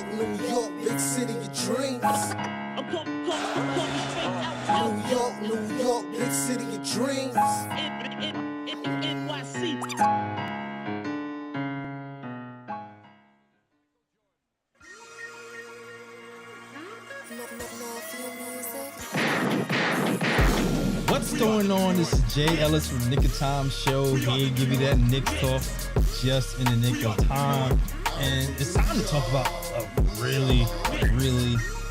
New York, big city of dreams. New York, big city of dreams. NYC. What's going on? This is Jay Ellis from Knick Of Time Show. Here, give you that Knicks talk just in the nick of time. And it's time to talk about a really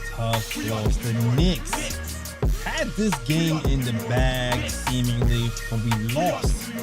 tough loss. The Knicks had this game in the bag, seemingly, when we lost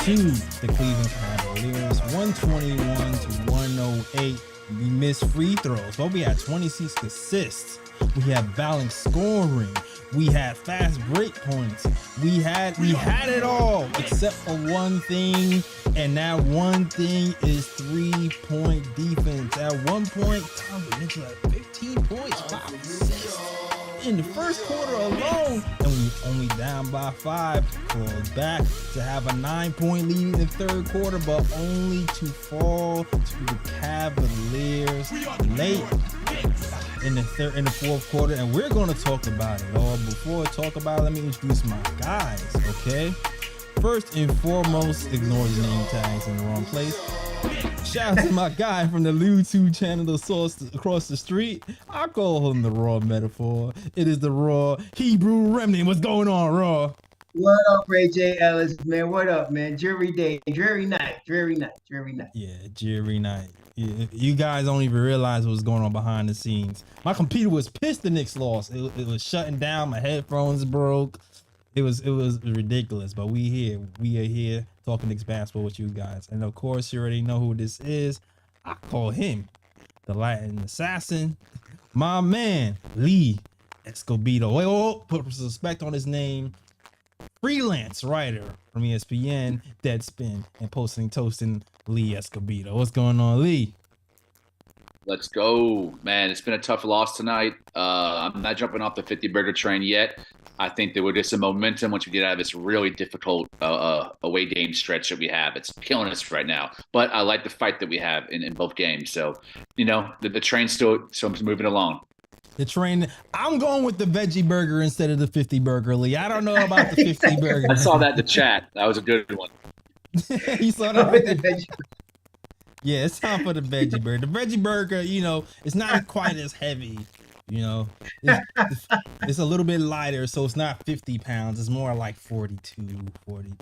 to the Cleveland Cavaliers, 121-108. We missed free throws, but we had 26 assists. We had balanced scoring. We had fast break points. We had it all except for one thing, and that one thing is 3-point defense. At one point, the Knicks had 15 points, 5 assists in the first quarter alone, and we only down by 5. Clawed back to have a 9-point lead in the third quarter, but only to fall to the Cavaliers late in the fourth quarter, and we're going to talk about it all. Before I talk about it, let me introduce my guys, okay? First and foremost, ignore the name tags in the wrong place. Shout out to my guy from the YouTube channel, the source across the street. I call him the Raw Metaphor. It is the Raw Hebrew Remnant. What's going on, Raw? What up, Ray J. Ellis, man? What up, man? Dreary day, dreary night. Yeah, dreary night. Yeah, you guys don't even realize what's going on behind the scenes. My computer was pissed the Knicks lost. It was shutting down. My headphones broke. It was ridiculous. But we are here talking Knicks basketball with you guys. And of course, you already know who this is. I call him the Latin assassin, my man Lee Escobedo. Wait, put some respect on his name. Freelance writer from ESPN, Deadspin, and toasting Lee Escobedo. What's going on, Lee? Let's go, man. It's been a tough loss tonight. I'm not jumping off the 50 burger train yet. I think there was just some momentum once we get out of this really difficult away game stretch that we have. It's killing us right now. But I like the fight that we have in both games. So, the train's still moving along. The train. I'm going with the veggie burger instead of the 50 burger, Lee. I don't know about the 50 burger. I saw that in the chat. That was a good one. You saw that? Yeah, it's time for the veggie burger. The veggie burger, it's not quite as heavy. It's a little bit lighter, so it's not 50 pounds. It's more like 42.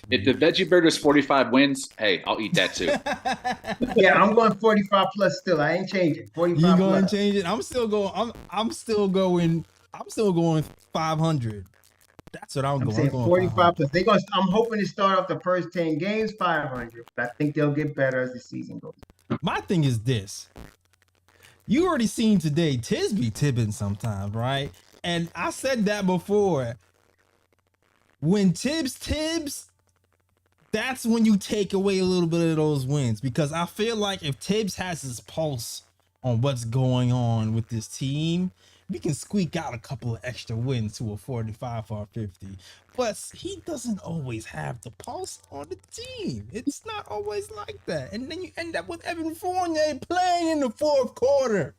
If the veggie burger is 45 wins, hey, I'll eat that too. Yeah, I'm going 45 plus still. I ain't changing. 45 You plus. going to change it? I'm still going 500. That's what I'm going. Saying 45 plus. I'm hoping to start off the first 10 games 500, but I think they'll get better as the season goes. My thing is this. You already seen today, Tibbs be tipping sometimes, right? And I said that before. When Tibbs, that's when you take away a little bit of those wins. Because I feel like if Tibbs has his pulse on what's going on with this team, we can squeak out a couple of extra wins to a 45 or 50. But he doesn't always have the pulse on the team. It's not always like that. And then you end up with Evan Fournier playing in the fourth quarter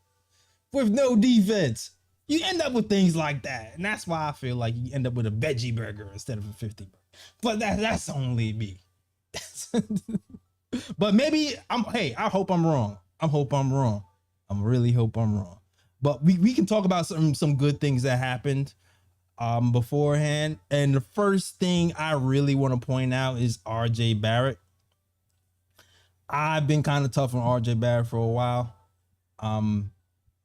with no defense. You end up with things like that. And that's why I feel like you end up with a veggie burger instead of a 50 burger. But that's only me. But maybe I hope I'm wrong. I really hope I'm wrong. But we can talk about some good things that happened beforehand. And the first thing I really want to point out is RJ Barrett. I've been kind of tough on RJ Barrett for a while.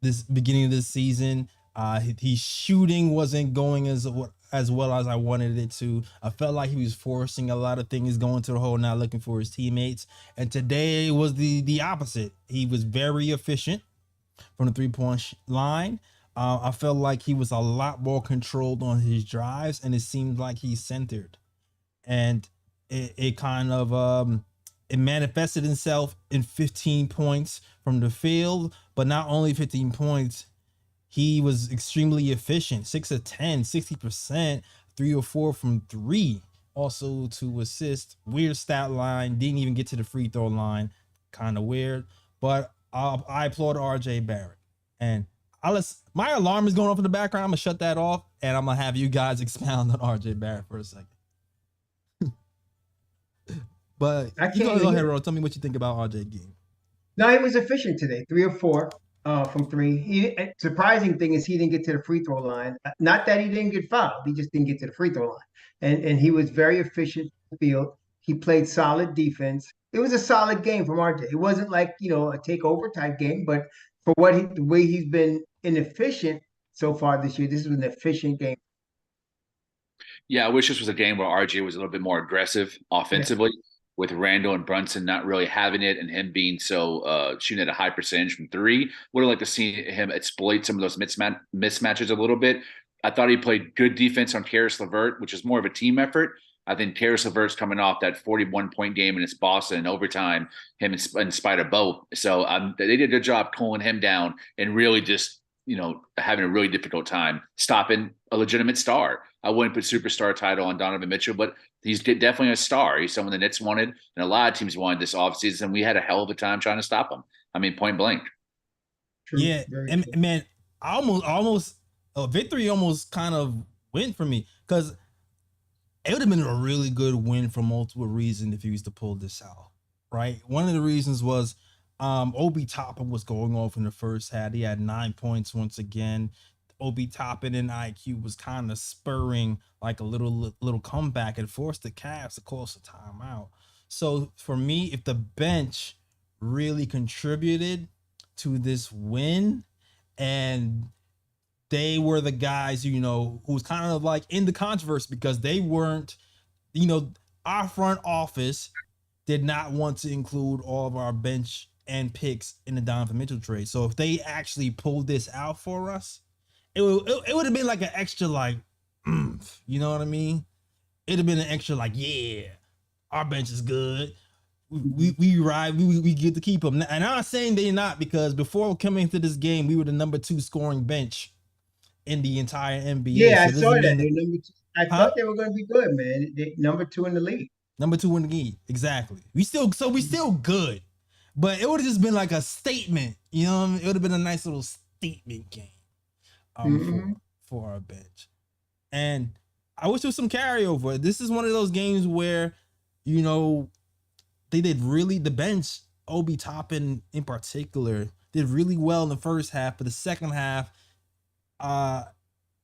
This beginning of this season, his shooting wasn't going as well as I wanted it to. I felt like he was forcing a lot of things, going to the hole, not looking for his teammates. And today was the opposite. He was very efficient from the three-point line. I felt like he was a lot more controlled on his drives, and it seemed like he's centered. And it kind of it manifested itself in 15 points from the field, but not only 15 points, he was extremely efficient. 6 of 10, 60%, 3 or 4 from 3. Also 2 assists. Weird stat line. Didn't even get to the free throw line. Kind of weird. But I applaud RJ Barrett. And my alarm is going off in the background. I'm gonna shut that off, and I'm gonna have you guys expound on RJ Barrett for a second. But you go ahead, Ro. Tell me what you think about RJ game. No, he was efficient today. 3 or 4 from 3. Surprising thing is he didn't get to the free throw line. Not that he didn't get fouled. He just didn't get to the free throw line. And he was very efficient in the field. He played solid defense. It was a solid game from RJ. It wasn't like, a takeover type game, but for the way he's been inefficient so far this year, this was an efficient game. Yeah, I wish this was a game where RJ was a little bit more aggressive offensively. Yeah. With Randall and Brunson not really having it and him being so shooting at a high percentage from 3. Would have liked to see him exploit some of those mismatches a little bit. I thought he played good defense on Karis LeVert, which is more of a team effort. I think Karis LeVert's coming off that 41-point game in Boston in overtime, him in spite of both. So they did a good job cooling him down and really just, having a really difficult time stopping a legitimate star. I wouldn't put superstar title on Donovan Mitchell, but he's definitely a star. He's someone the Knicks wanted, and a lot of teams wanted this offseason, and we had a hell of a time trying to stop him. I mean, point blank. True. Yeah, and man, almost a victory almost kind of went for me, because it would have been a really good win for multiple reasons if he was to pull this out, right? One of the reasons was Obi Toppin was going off in the first half. He had 9 points once again. Obi Toppin and IQ was kind of spurring like a little comeback and forced the Cavs to call a timeout. So for me, if the bench really contributed to this win, and they were the guys, who was kind of like in the controversy because they weren't, our front office did not want to include all of our bench and picks in the Donovan Mitchell trade. So if they actually pulled this out for us, it would have been like an extra, like, you know what I mean? It'd have been an extra, like, yeah, our bench is good. We get to keep them. And I'm not saying they're not, because before coming into this game, we were the number 2 scoring bench in the entire NBA. Yeah, so I saw that. I thought they were going to be good, man. Number 2 in the league. Number 2 in the league, exactly. We still good, but it would have just been like a statement. You know what I mean? It would have been a nice little statement game. For our bench. And I wish there was some carryover. This is one of those games where, they did really, the bench, Obi Toppin in particular, did really well in the first half, but the second half,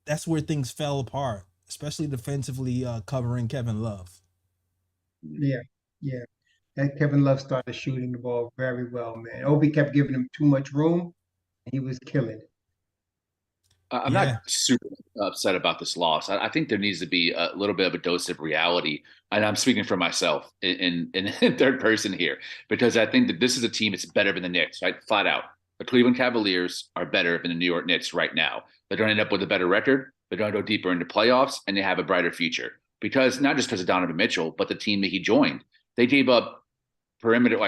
that's where things fell apart, especially defensively, covering Kevin Love. Yeah. And Kevin Love started shooting the ball very well, man. Obi kept giving him too much room, and he was killing it. I'm not super upset about this loss. I think there needs to be a little bit of a dose of reality. And I'm speaking for myself in third person here, because I think that this is a team that's better than the Knicks, right? Flat out. The Cleveland Cavaliers are better than the New York Knicks right now. They're going to end up with a better record. They're going to go deeper into playoffs, and they have a brighter future. Because not just because of Donovan Mitchell, but the team that he joined. They gave up perimeter,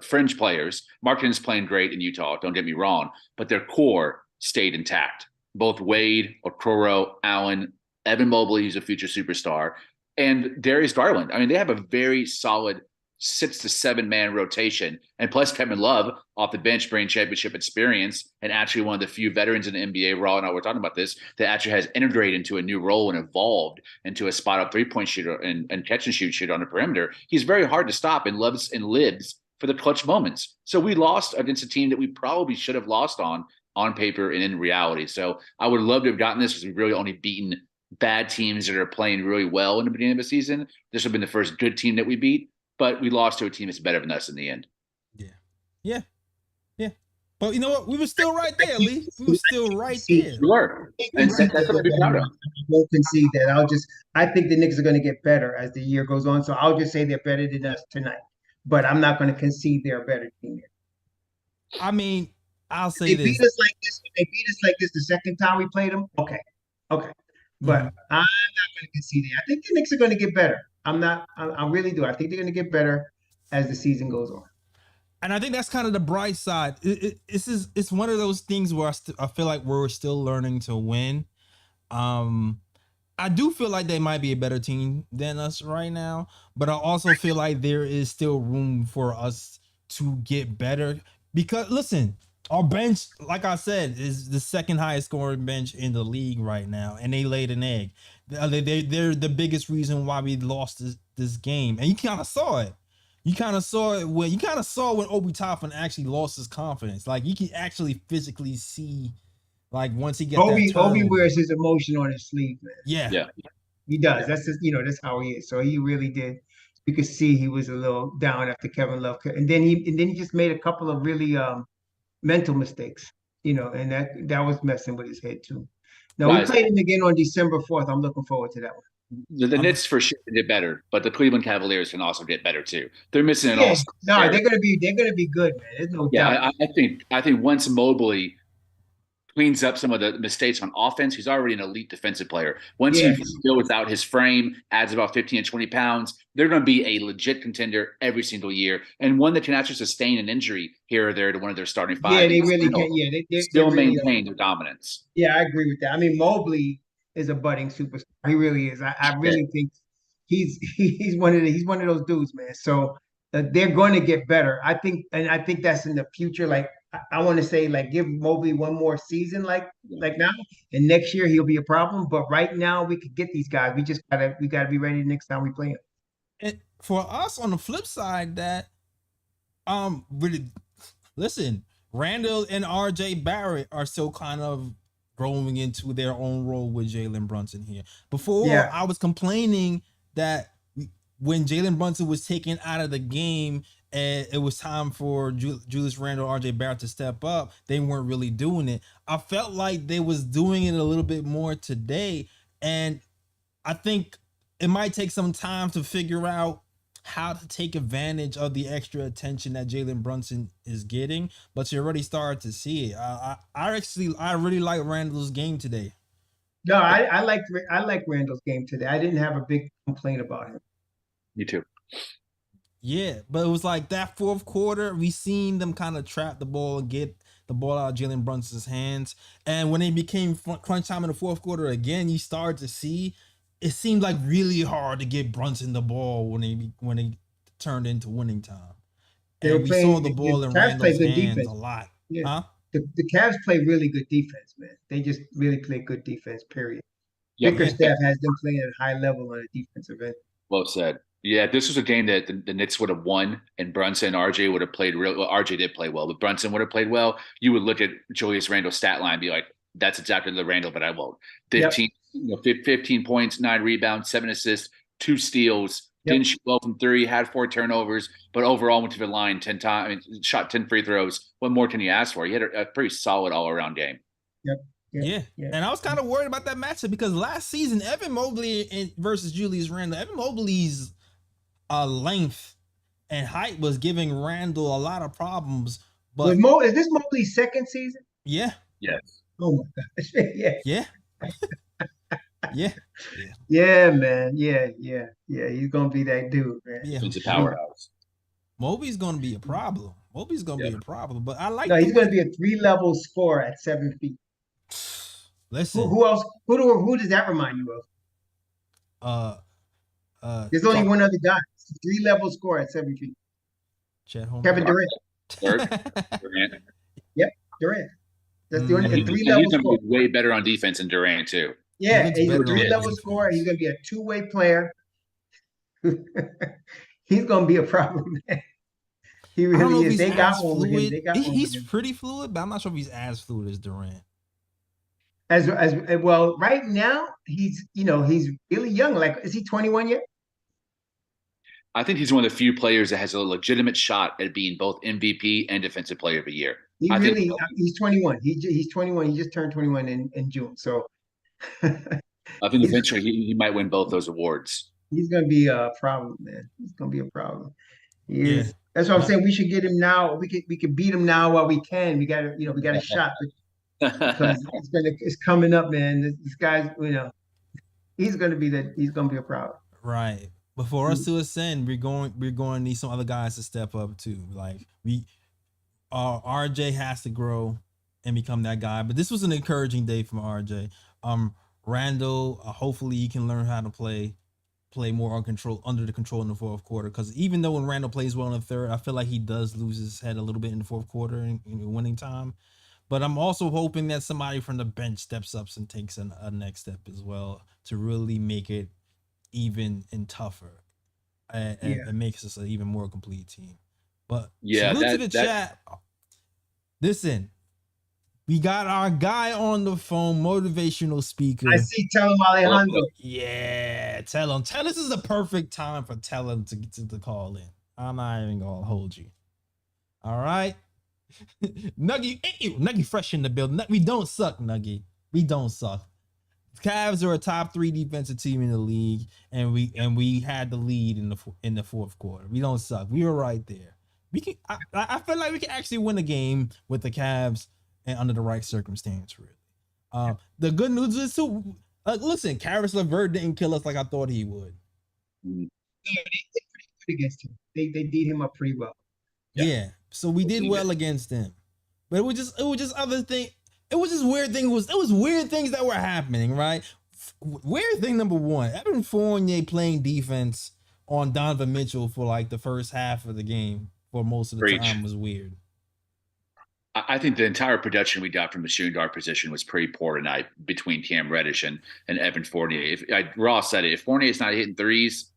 fringe players. Markkanen's playing great in Utah, don't get me wrong, but their core stayed intact. Both Wade, Okoro, Allen, Evan Mobley, who's a future superstar, and Darius Garland. I mean, they have a very solid 6 to 7 man rotation, and plus Kevin Love off the bench, bringing championship experience, and actually one of the few veterans in the NBA. Raw and I were talking about this, that actually has integrated into a new role and evolved into a spot up 3-point shooter and catch and shoot shooter on the perimeter. He's very hard to stop and lives for the clutch moments. So we lost against a team that we probably should have lost on paper and in reality. So I would love to have gotten this, because we've really only beaten bad teams that are playing really well in the beginning of the season. This would have been the first good team that we beat, but we lost to a team that's better than us in the end. Yeah. But you know what? We were still right there, Lee. We were still right there. We were. And that's what we proud of. I won't concede that. I think the Knicks are going to get better as the year goes on. So I'll just say they're better than us tonight. But I'm not going to concede they're a better team. I mean, I'll say this. If they beat us like this the second time we played them, okay. But I'm not going to concede it. I think the Knicks are going to get better. I really do. I think they're going to get better as the season goes on. And I think that's kind of the bright side. It's one of those things where I feel like we're still learning to win. I do feel like they might be a better team than us right now, but I also feel like there is still room for us to get better. Because listen, Our bench, like I said, is the second highest scoring bench in the league right now, and they laid an egg. They're the biggest reason why we lost this game, and you kind of saw it. You kind of saw it when Obi Toppin actually lost his confidence. Like you can actually physically see, like once he get that Obi turn. wears his emotion on his sleeve, man. Yeah, Yeah. He does. That's just, that's how he is. So he really did. You could see he was a little down after Kevin Love, and then he just made a couple of really mental mistakes, and that was messing with his head too. Now we Guys, played him again on December 4th. I'm looking forward to that one. the I'm Knicks for sure did better, but the Cleveland Cavaliers can also get better too. They're missing an Yeah, all-star no, player. they're gonna be good, man. There's no Yeah, doubt. I think once Mobley cleans up some of the mistakes on offense, he's already an elite defensive player. Once he Yeah, fills out his frame, adds about 15 to 20 pounds, they're going to be a legit contender every single year, and one that can actually sustain an injury here or there to one of their starting yeah, five they and really still, can. Yeah, they still really are. maintain their dominance. Yeah, I agree with that. I mean, Mobley is a budding superstar. He really is. I Yeah. really think he's one of those dudes, man. So they're going to get better. I think that's in the future. Like I want to say, like give Mobley one more season, like now, and next year he'll be a problem. But right now we could get these guys. We gotta be ready next time we play them. and for us on the flip side, that really listen, Randall and RJ Barrett are still kind of growing into their own role with Jalen Brunson here. Before Yeah, I was complaining that when Jalen Brunson was taken out of the game and it was time for Julius Randle, RJ Barrett to step up, they weren't really doing it. I felt like they was doing it a little bit more today, and I think it might take some time to figure out how to take advantage of the extra attention that Jalen Brunson is getting, but you already started to see it. I really like Randall's game today. no, I like Randall's game today. I didn't have a big complaint about him. Me too. Yeah, but it was like that fourth quarter, we seen them kind of trap the ball and get the ball out of Jalen Brunson's hands. And when it became crunch time in the fourth quarter again, you started to see it seemed like really hard to get Brunson the ball when they turned into winning time. They were And we saw playing the ball in Cavs play Randall's good hands defense. a lot. Yeah. Huh? The Cavs play really good defense, man. They just really play good defense, period. Yep. Bickerstaff has them playing at a high level on the defensive end. Well said. Yeah, this was a game that the Knicks would have won, and Brunson and RJ would have played real well. RJ did play well, but Brunson would have played well. You would look at Julius Randle's stat line and be like, that's exactly the Randle that I won't. Yep. 15 points, 9 rebounds, 7 assists, 2 steals. Yep. Didn't shoot well from 3, had 4 turnovers, but overall went to the line 10 times. I mean, shot 10 free throws. What more can you ask for? He had a pretty solid all-around game. Yep. Yeah. And I was kind of worried about that matchup because last season, Evan Mobley versus Julius Randle, Evan Mobley's length and height was giving Randle a lot of problems. But Is this Mobley's second season? yeah, Yes. Oh my gosh. Yeah. yeah, yeah, Yeah, man. Yeah. He's gonna be that dude, man. yeah. He's a powerhouse. Mobley's gonna be a problem. Mobley's gonna be a problem. But I like. No, he's gonna be a 3-level scorer at 7 feet. Listen, Who else? Who does that remind you of? There's only one other guy. 3-level scorer at 7 feet. Chet Holmgren. Kevin Durant. Durant. Yep, Durant. That's the only And he's 3-level going to scorer. be way better on defense than Durant, too. Yeah, looks he's a better on 3-level defense. scorer. He's gonna be a 2-way player. He's gonna be a problem, man. He I don't know really if is. he's They got as one with him. fluid. They got one with He's him. pretty fluid, but I'm not sure if he's as fluid as Durant. As well, right now he's really young. Like, is he 21 yet? I think he's one of the few players that has a legitimate shot at being both MVP and Defensive Player of the Year. He's 21. He's 21. He just turned 21 in June. So I think eventually he might win both those awards. he's gonna be a problem, man. He's gonna be a problem. He Yeah. is. That's what I'm saying. We should get him now. We could beat him now while we can. We got a shot because it's coming up, man. This guy's, he's gonna be a problem. Right. But for us to ascend, we're going to need some other guys to step up too. Like RJ has to grow and become that guy. But this was an encouraging day from RJ. Randall, hopefully he can learn how to play play more under the control in the fourth quarter. Because even though when Randall plays well in the third, I feel like he does lose his head a little bit in the fourth quarter in winning time. But I'm also hoping that somebody from the bench steps up and takes a next step as well to really make it even and tougher and makes us an even more complete team. But salute to the chat. Listen, we got our guy on the phone, motivational speaker. I see. Tell him Alejandro. Yeah, tell him. This is the perfect time for tell him to call in. I'm not even gonna hold you. All right, Nuggy fresh in the building. We don't suck, Nuggy. We don't suck. Cavs are a top 3 defensive team in the league, and we had the lead in the fourth quarter. We don't suck. We were right there. We can. I feel like we can actually win a game with the Cavs and under the right circumstance, really. The good news is too. Listen, Karis LeVert didn't kill us like I thought he would. Yeah, they did pretty good against him. They beat him up pretty well. Yeah, so we did well against them, but it was just other thing. It was just weird things. It was weird things that were happening, right? Weird thing number one: Evan Fournier playing defense on Donovan Mitchell for like the first half of the game for most of the time was weird. I think the entire production we got from the shooting guard position was pretty poor tonight between Cam Reddish and Evan Fournier. Ross said it. If Fournier is not hitting threes,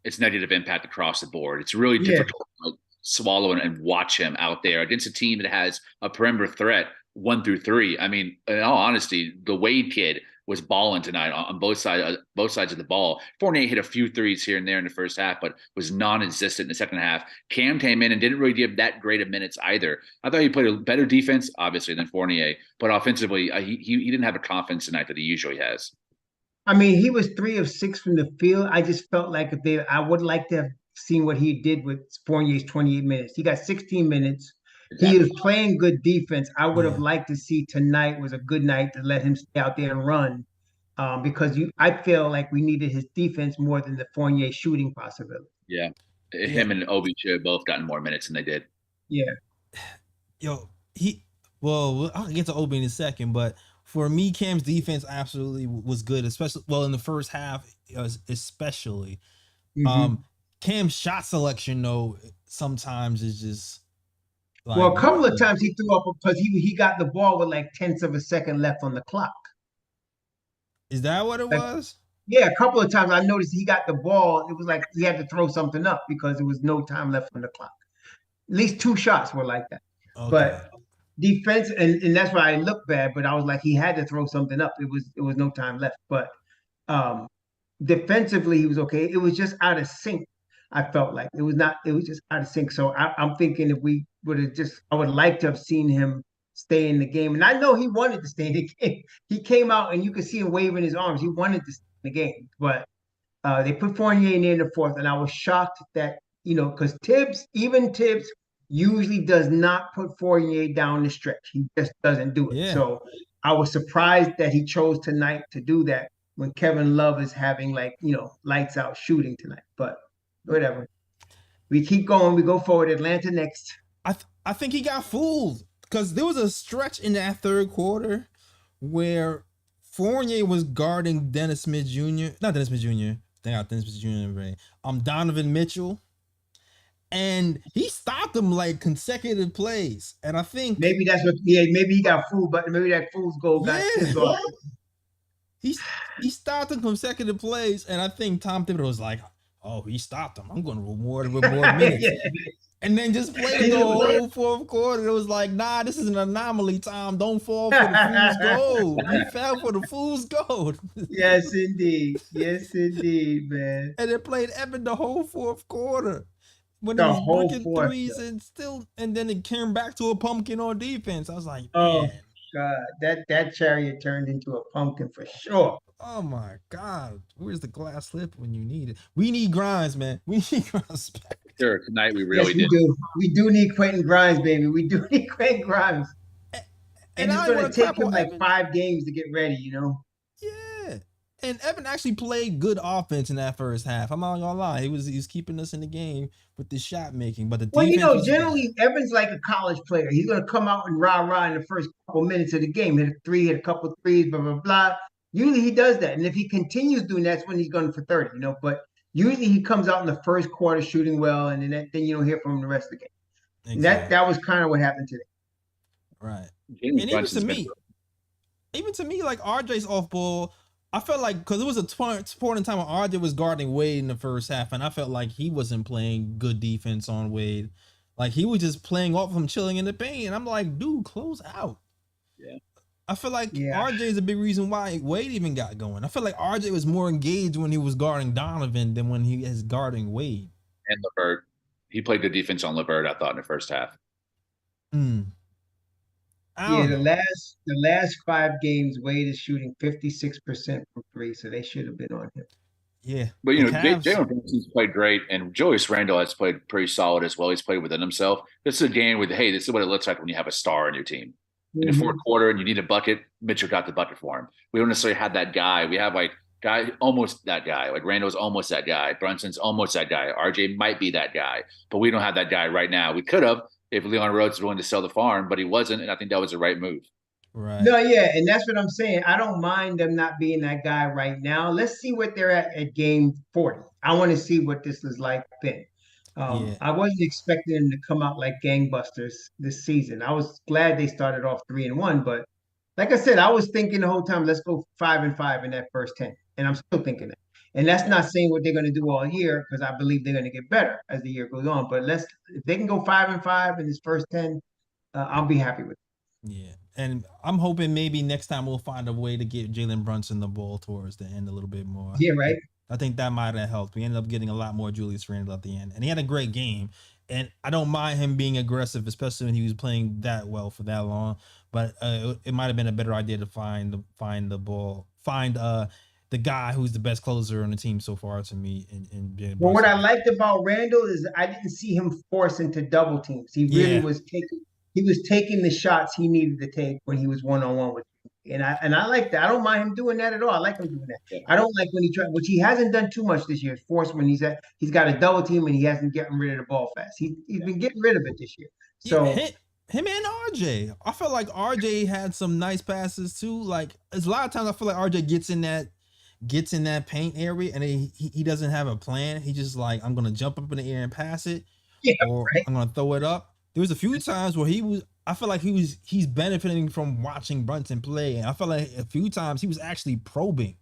it's negative impact across the board. It's really difficult to swallow and watch him out there against a team that has a perimeter threat 1 through 3. I mean, in all honesty, the Wade kid was balling tonight on both sides of the ball. Fournier hit a few threes here and there in the first half, but was non-existent in the second half. Cam came in and didn't really give that great of minutes either. I thought he played a better defense, obviously, than Fournier, but offensively, he didn't have the confidence tonight that he usually has. I mean, he was 3 of 6 from the field. I just felt like I would like to have seen what he did with Fournier's 28 minutes. He got 16 minutes. Exactly. He was playing good defense. I would have liked to see tonight was a good night to let him stay out there and run, because I feel like we needed his defense more than the Fournier shooting possibility. Yeah, him and Obi should have both gotten more minutes than they did. Yeah. I'll get to Obi in a second, but for me, Cam's defense absolutely was good, especially in the first half, especially. Mm-hmm. Cam's shot selection, though, sometimes is just. A couple of times he threw up because he got the ball with like 10ths of a second left on the clock. Is that what it was? Yeah, a couple of times I noticed he got the ball. It was like he had to throw something up because there was no time left on the clock. At least 2 shots were like that. Okay. But defense, and that's why I looked bad, but I was like, he had to throw something up. It was no time left. But defensively, he was okay. It was just out of sync. I felt like it was just out of sync. So I'm thinking if we would have I would like to have seen him stay in the game. And I know he wanted to stay in the game. He came out and you could see him waving his arms. He wanted to stay in the game. But they put Fournier in there in the fourth. And I was shocked that, because Tibbs usually does not put Fournier down the stretch. He just doesn't do it. Yeah. So I was surprised that he chose tonight to do that when Kevin Love is having lights out shooting tonight. But whatever. We keep going. We go forward. Atlanta next. I think he got fooled because there was a stretch in that third quarter where Fournier was guarding Dennis Smith Jr. Not Dennis Smith Jr. Dennis Smith Jr. Right? Donovan Mitchell, and he stopped him like consecutive plays. And I think maybe that's what. Yeah, maybe he got fooled, but maybe that fool's goal got his off. He stopped him consecutive plays, and I think Tom Thibodeau was like, "Oh, he stopped him. I'm going to reward him with more minutes." And then just played the whole fourth quarter. It was like, nah, this is an anomaly, Tom. Don't fall for the fool's gold. You fell for the fool's gold. Yes, indeed. Yes, indeed, man. And they played Evan the whole fourth quarter. When he was breaking threes and then it came back to a pumpkin on defense. I was like, man. God, that chariot turned into a pumpkin for sure. Oh my God, where's the glass slip when you need it? We need Grimes, man. We need Grimes back. Sure, tonight we really do. We do need Quentin Grimes, baby. We do need Quentin Grimes. And it's going to take him like 5 games to get ready, Yeah. And Evan actually played good offense in that first half. I'm not gonna lie. He was keeping us in the game with the shot making. But the defense generally Evan's like a college player. He's gonna come out and rah in the first couple minutes of the game, hit a couple of threes, blah blah blah. Usually he does that, and if he continues doing that, that's when he's going for 30. But Usually he comes out in the first quarter shooting well, and then you don't hear from him the rest of the game. Exactly. That was kind of what happened today. Right. Jalen And Brunson's been even to me, like RJ's off ball, I felt like because it was a point in time when RJ was guarding Wade in the first half, and I felt like he wasn't playing good defense on Wade. Like he was just playing off him, chilling in the paint. And I'm like, dude, close out. Yeah. I feel like RJ is a big reason why Wade even got going. I feel like RJ was more engaged when he was guarding Donovan than when he is guarding Wade. And LeVert. He played good defense on LeVert, I thought, in the first half. The last 5 games, Wade is shooting 56% from 3, so they should have been on him. Yeah. But, Jalen Brunson's played great, and Julius Randle has played pretty solid as well. He's played within himself. This is a game with, hey, this is what it looks like when you have a star on your team. In the fourth quarter and you need a bucket, Mitchell got the bucket for him. We don't necessarily have that guy. We have almost that guy. Like Randall's almost that guy. Brunson's almost that guy. RJ might be that guy, but we don't have that guy right now. We could have if Leon Rhodes was willing to sell the farm, but he wasn't, and I think that was the right move. Right. No, yeah, and that's what I'm saying. I don't mind them not being that guy right now. Let's see what they're at game 40. I want to see what this is like then. I wasn't expecting them to come out like gangbusters this season. I was glad they started off 3-1, but like I said, I was thinking the whole time, let's go 5-5 in that first 10, and I'm still thinking that. And that's not saying what they're going to do all year because I believe they're going to get better as the year goes on. But if they can go 5-5 in this first 10, I'll be happy with it. Yeah, and I'm hoping maybe next time we'll find a way to get Jalen Brunson the ball towards the end a little bit more. Yeah, right. I think that might have helped. We ended up getting a lot more Julius Randle at the end, and he had a great game. And I don't mind him being aggressive, especially when he was playing that well for that long. But it might have been a better idea to find the guy who's the best closer on the team so far to me. Well, what I liked about Randle is I didn't see him force into double teams. He really was taking. He was taking the shots he needed to take when he was one-on-one with me. And I like that. I don't mind him doing that at all. I like him doing that. Yeah. I don't like when he tries, which he hasn't done too much this year, force when he's got a double team and he hasn't gotten rid of the ball fast. He's been getting rid of it this year. So him and RJ. I feel like RJ had some nice passes too. Like there's a lot of times I feel like RJ gets in that paint area and he doesn't have a plan. He just like, I'm gonna jump up in the air and pass it, or I'm gonna throw it up. There was a few times where I feel like he's benefiting from watching Brunson play. And I feel like a few times he was actually probing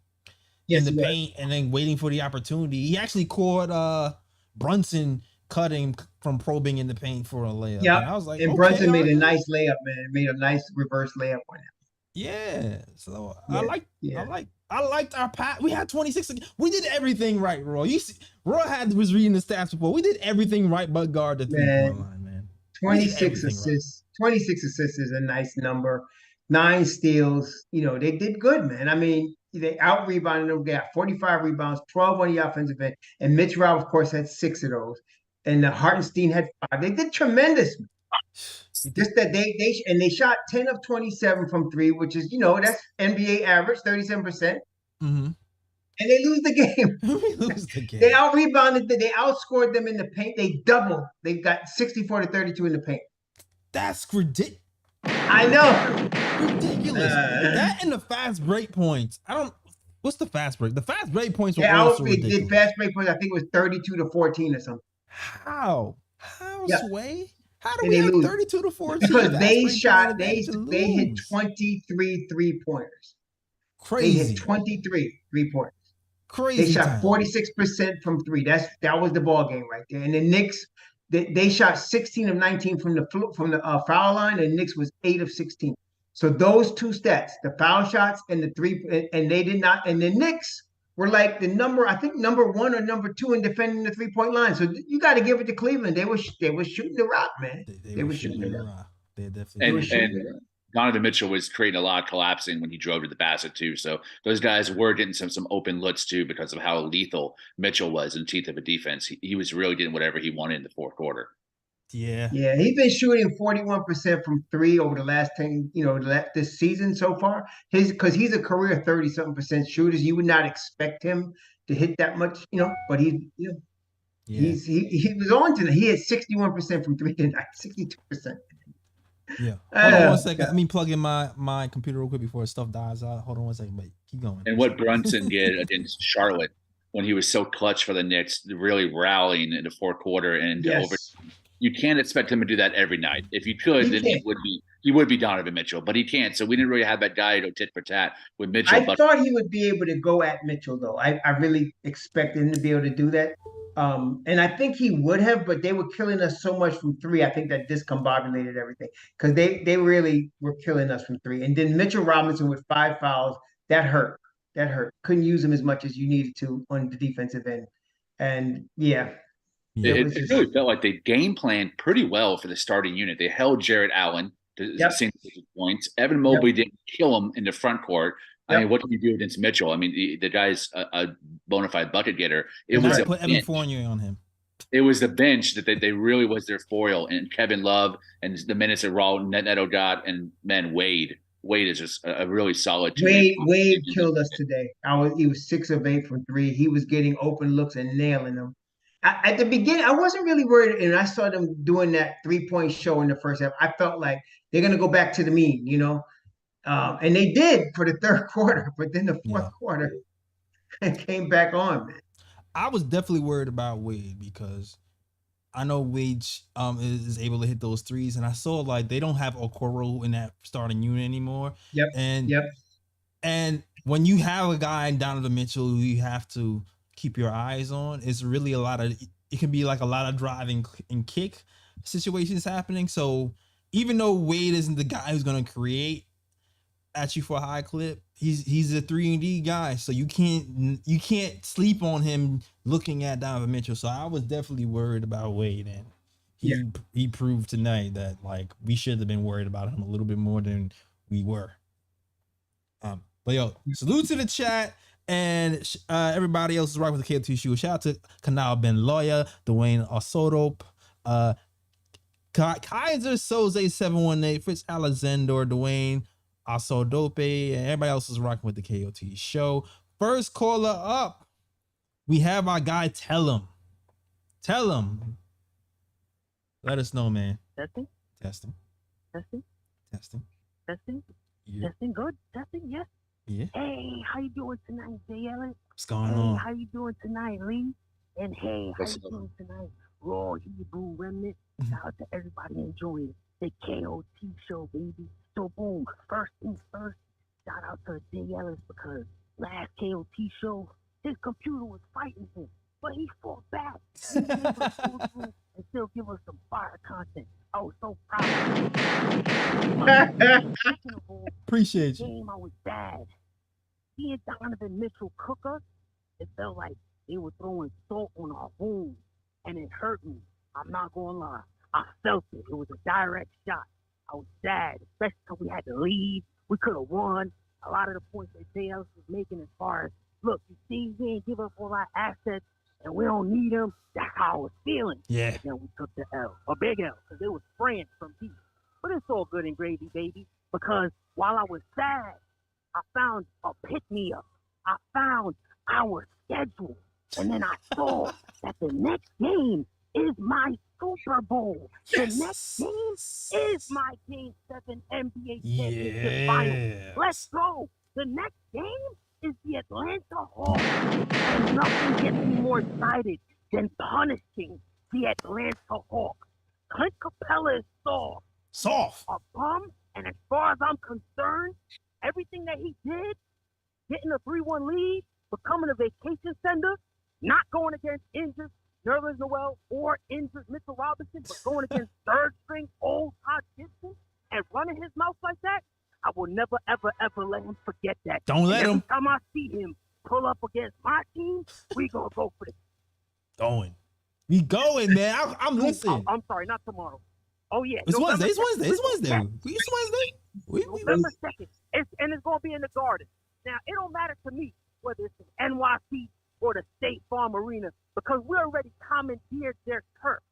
in the paint and then waiting for the opportunity. He actually caught Brunson cutting from probing in the paint for a layup. Yeah. And I was like, and Brunson made a nice layup, man. Made a nice reverse layup on him. Yeah. So I liked our pass. We had 26. We did everything right, Roy. You see, Roy was reading the stats before. We did everything right but guard the 3-point line, man. 26 assists. Right. 26 assists is a nice number. 9 steals. They did good, man. I mean, they out-rebounded them. They got 45 rebounds, 12 on the offensive end. And Mitch Rob, of course, had 6 of those. And Hartenstein had 5. They did tremendous. Just that they shot 10 of 27 from 3, which is, that's NBA average, 37%. Mm-hmm. And they lose the game. They out-rebounded. They outscored them in the paint. They doubled. They got 64-32 in the paint. That's ridiculous. I know. Ridiculous. That and the fast break points. What's the fast break? The fast break points were also ridiculous. The fast break points, I think it was 32-14 or something. How, Sway? How do we have 32-14? Because they hit 23 3-pointers. Crazy. They hit 23 3-pointers. Crazy. They shot 46% from 3. That was the ball game right there. And the Knicks, they shot 16 of 19 from the foul line, and the Knicks was 8 of 16. So those two stats, the foul shots and the 3, and they did not. And the Knicks were like number 1 or number 2 in defending the 3-point line. So you got to give it to Cleveland. They were shooting the rock, man. They were shooting the rock. They definitely. And Donovan Mitchell was creating a lot of collapsing when he drove to the basket too. So those guys were getting some open looks too because of how lethal Mitchell was in the teeth of a defense. He was really getting whatever he wanted in the fourth quarter. Yeah. Yeah, he's been shooting 41% from 3 over the last 10, this season so far. Because he's a career 30-something% shooter. You would not expect him to hit that much, but he was on to that. He had 61% from 3 tonight, 62%. Yeah. Hold on one second. Let me plug in my computer real quick before stuff dies out. Hold on one second, but keep going. And what Brunson did against Charlotte when he was so clutch for the Knicks, really rallying in the fourth quarter and over. Yes. You can't expect him to do that every night. If you could, then he would be Donovan Mitchell, but he can't. So we didn't really have that guy tit for tat with Mitchell. I thought he would be able to go at Mitchell, though. I really expected him to be able to do that. And I think he would have, but they were killing us so much from three. I think that discombobulated everything because they really were killing us from three. And then Mitchell Robinson with 5 fouls, that hurt. That hurt. Couldn't use him as much as you needed to on the defensive end. And yeah, it really felt like they game planned pretty well for the starting unit. They held Jarrett Allen to single points. Evan Mobley didn't kill him in the front court. I mean, what can you do against Mitchell? I mean, the guy's a bona fide bucket getter. It was put Evan Fournier on him. It was the bench that they really was their foil, and Kevin Love and the minutes that Raul Neto got, and man, Wade is just a really solid. Wade killed us today. He was 6 of 8 from three. He was getting open looks and nailing them. At the beginning, I wasn't really worried, and I saw them doing that 3-point show in the first half. I felt like they're gonna go back to the mean, and they did for the third quarter. But then the fourth quarter, it came back on, man. I was definitely worried about Wade because I know Wade is able to hit those threes, and I saw like they don't have Okoro in that starting unit anymore. And when you have a guy Donovan Mitchell who you have to keep your eyes on, it's really it can be like a lot of driving and kick situations happening. So even though Wade isn't the guy who's going to create at you for a high clip, he's a 3-and-D guy. So you can't sleep on him looking at Donovan Mitchell. So I was definitely worried about Wade, and he proved tonight that like we should have been worried about him a little bit more than we were. But yo, salute to the chat. And everybody else is right with the KOT shoe. Shout out to Kanal Ben Lawyer, Dwayne Osodop, Kaiser Soze 718, Fritz Alexander, Dwayne Osodope, and everybody else is rocking with the KOT show. First caller up, we have our guy. Tell him. Let us know, man. Testing. Yeah. Testing. Good. Testing. Yes. Yeah. Hey, how you doing tonight, Jay Ellis? What's going on? How you doing tonight, Lee? And hey, how you doing tonight, Raw Hebrew Remnant? Shout out to everybody enjoying the KOT show, baby. So boom, first things first, shout out to Jay Ellis because last KOT show, his computer was fighting him, but he fought back. He was able to pull through and still give us some fire content. I was so proud of him. Second of all, Appreciate you. game I was bad. Seeing Donovan Mitchell cook us, it felt like they were throwing salt on our wounds, and it hurt me. I'm not gonna lie. I felt it. It was a direct shot. I was sad, especially because we had to leave. We could have won. A lot of the points that Jay Ellis was making as far as, look, you see, we ain't give up all our assets, and we don't need them. That's how I was feeling. Yeah. And then we took the L, a big L, because it was spraying from deep. But it's all good and gravy, baby, because while I was sad, I found a pick-me-up. I found our schedule. And then I saw that the next game is my Super Bowl. Yes. The next game is my Game 7 NBA Championship Final. Let's go. The next game is the Atlanta Hawks. And nothing gets me more excited than punishing the Atlanta Hawks. Clint Capella is soft. A bum. And as far as I'm concerned, everything that he did, getting a 3-1 lead, becoming a vacation sender, not going against injured Nerlens Noel or injured Mitchell Robinson, but going against third-string old Todd Gibson and running his mouth like that, I will never, ever, ever let him forget that. Don't let him. Every time I see him pull up against my team, we gonna go for it. We going, man. I'm listening. I'm sorry, not tomorrow. Oh, yeah. It's Wednesday. November 2nd. And it's going to be in the Garden. Now, it don't matter to me whether it's in NYC or the State Farm Arena because we already commandeered their turf.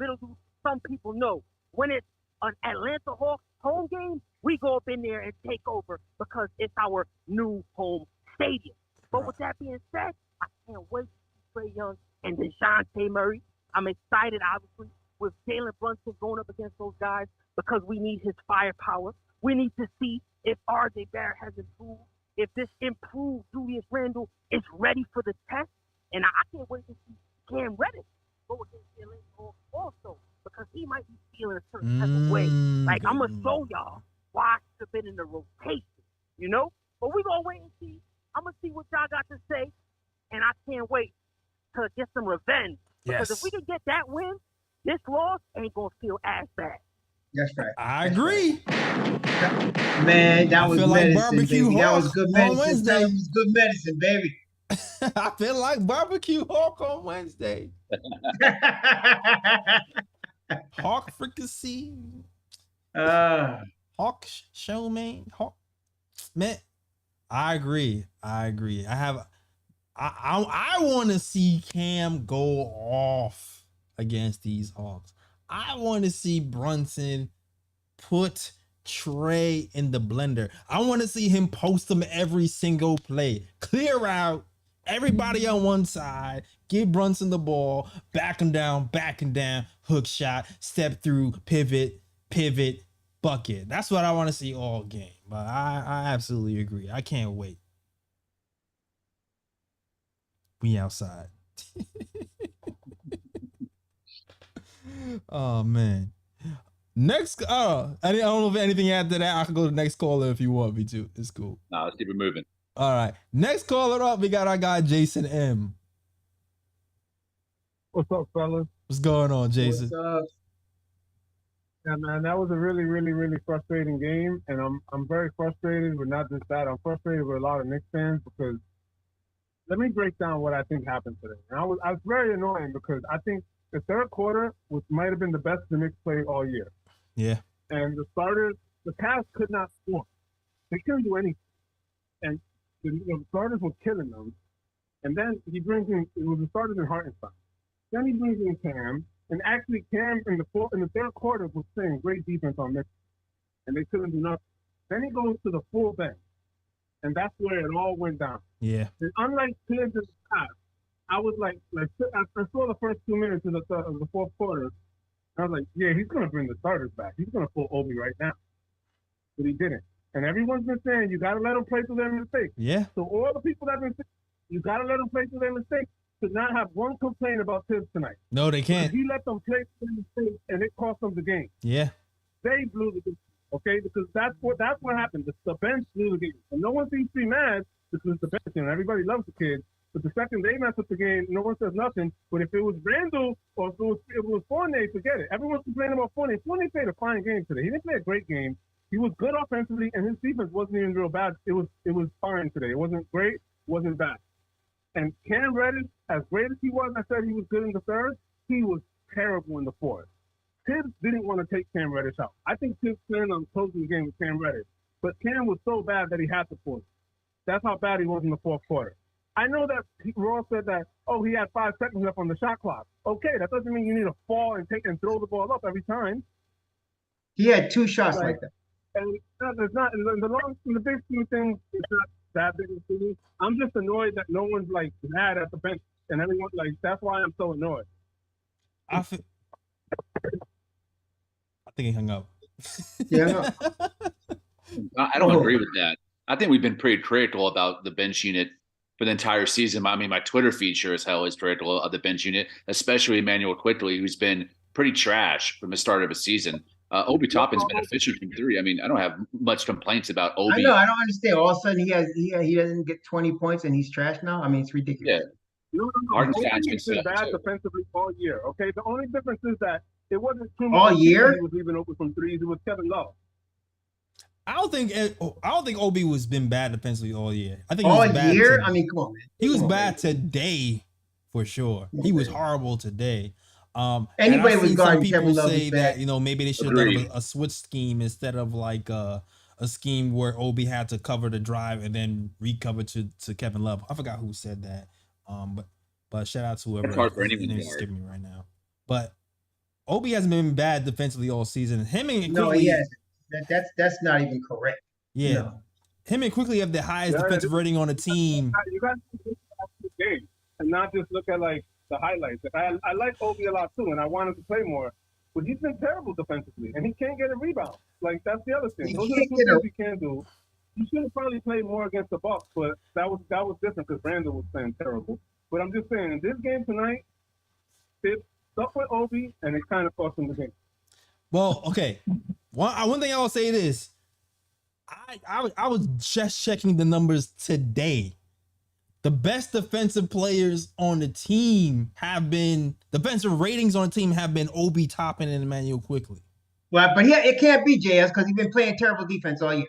Little do some people know, when it's an Atlanta Hawks home game, we go up in there and take over because it's our new home stadium. But with that being said, I can't wait to see Trae Young and DeJounte Murray. I'm excited, obviously, with Jalen Brunson going up against those guys because we need his firepower. We need to see if RJ Barrett has improved, if this improved Julius Randle is ready for the test. And I can't wait to see Cam Reddish go against the Atlanta Hawks also, because he might be feeling a certain type of way. Like, I'm going to show y'all why I should have been in the rotation, you know? But we're going to wait and see. I'm going to see what y'all got to say, and I can't wait to get some revenge. Because if we can get that win, this loss ain't going to feel as bad. That's right. I agree. Right. Man, that was medicine, barbecue baby. That was good medicine. Wednesday. That was good medicine, baby. I feel like barbecue hawk on Wednesday. Hawk fricassee. Hawk showman. Hawk. Man, I agree. I want to see Cam go off against these Hawks. I want to see Brunson put Trey in the blender. I want to see him post them every single play. Clear out everybody on one side. Give Brunson the ball. Back him down. Hook shot. Step through. Pivot. Bucket. That's what I want to see all game. But I absolutely agree. I can't wait. We outside. Oh man. Next, I don't know if anything after that. I can go to the next caller if you want me to. It's cool. No, let's keep it moving. All right. Next caller up, we got our guy Jason M. What's up, fellas? What's going on, Jason? What's up? Yeah, man, that was a really, really, really frustrating game, and I'm very frustrated with not just that. I'm frustrated with a lot of Knicks fans because let me break down what I think happened today. And I was very annoying because I think the third quarter might have been the best the Knicks played all year. Yeah. And the starters, the Cavs could not score. They couldn't do anything. And the starters were killing them. And then he brings in, it was the starters in Hartenstein. Then he brings in Cam. And actually, Cam in the third quarter was playing great defense on Knicks. And they couldn't do nothing. Then he goes to the full bench. And that's where it all went down. Yeah. And unlike Tibbs in the past, I was like I saw the first 2 minutes of the fourth quarter. I was like, yeah, he's going to bring the starters back. He's going to pull Obi right now. But he didn't. And everyone's been saying, you got to let him play through their mistakes. Yeah. So all the people that have been saying, you got to let them play through their mistakes, to not have one complaint about Tibbs tonight. No, they can't. He let them play through their mistakes, and it cost them the game. Yeah. They blew the game, okay? Because that's what happened. The bench blew the game. And no one seems to be mad because it's the bench, and everybody loves the kid. But the second they mess up the game, no one says nothing. But if it was Randall or if it was Fournier, forget it. Everyone's complaining about Fournier. Fournier played a fine game today. He didn't play a great game. He was good offensively, and his defense wasn't even real bad. It was fine today. It wasn't great, wasn't bad. And Cam Reddish, as great as he was, I said he was good in the third, he was terrible in the fourth. Tibbs didn't want to take Cam Reddish out. I think Tibbs planned on closing the game with Cam Reddish. But Cam was so bad that he had to force it. That's how bad he was in the fourth quarter. I know that Ross said that, he had 5 seconds left on the shot clock. Okay, that doesn't mean you need to fall and throw the ball up every time. He had 2 shots like that. And it's not in the big scheme of things, it's not that big of a thing. I'm just annoyed that no one's like mad at the bench, and everyone that's why I'm so annoyed. I think he hung up. Yeah. I don't agree with that. I think we've been pretty critical about the bench unit for the entire season. I mean, my Twitter feed sure as hell is critical of the bench unit, especially Emmanuel Quickly, who's been pretty trash from the start of the season. Obi Toppin's been efficient from 3. I mean, I don't have much complaints about Obi. I know. I don't understand. All of a sudden, he doesn't get 20 points and he's trash now. I mean, it's ridiculous. Yeah. No. Obi's been bad defensively all year. Okay, the only difference is that it wasn't too much. All year? He was leaving open from threes. It was Kevin Love. I don't think Obi was been bad defensively all year. I think all he was bad year. today. I mean, come on, man. He was bad today for sure. He was horrible today. Anybody was guarding people Kevin Love say that maybe they should have done a switch scheme instead of like a scheme where Obi had to cover the drive and then recover to Kevin Love. I forgot who said that. But shout out to whoever. It's hard for anyone to skip me right now. But Obi hasn't been bad defensively all season. Him and no, Quickly, he hasn't. That's not even correct. Yeah, no. Him and Quickly have the highest defensive rating on the team. You got to look at the game and not just look at like the highlights. I like Obi a lot too, and I want him to play more. But he's been terrible defensively, and he can't get a rebound. Like that's the other thing. Those are the things he can do. He should have probably played more against the Bucks, but that was different because Randall was playing terrible. But I'm just saying, in this game tonight, Tibbs stuck with Obi, and it kind of cost him the game. Well, okay. One thing I will say is, I was just checking the numbers today. The best defensive players on the team have been defensive ratings on the team have been Obi Toppin and Emmanuel Quickly. Well, but it can't be JS because he's been playing terrible defense all year.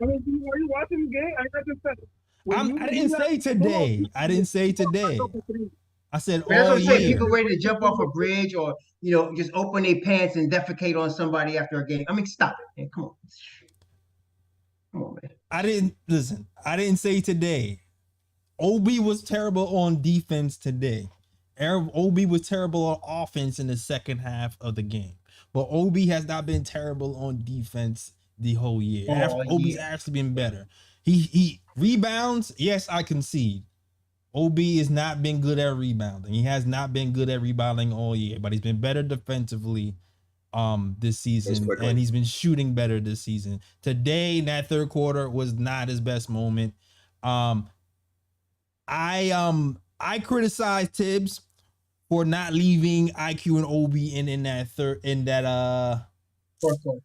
Are you watching the game? I didn't say today. I didn't say today. I said But that's all what I'm saying. year. People ready to jump off a bridge or just open their pants and defecate on somebody after a game. I mean, stop it, man. Come on, man. I didn't say today. Obi was terrible on defense today. Obi was terrible on offense in the second half of the game. But Obi has not been terrible on defense the whole year. Obi's actually been better. He rebounds. Yes, I concede. Obi has not been good at rebounding. He has not been good at rebounding all year, but he's been better defensively this season, and he's been shooting better this season. Today, in that third quarter, was not his best moment. I criticized Tibbs for not leaving IQ and Obi in that Fourth quarter.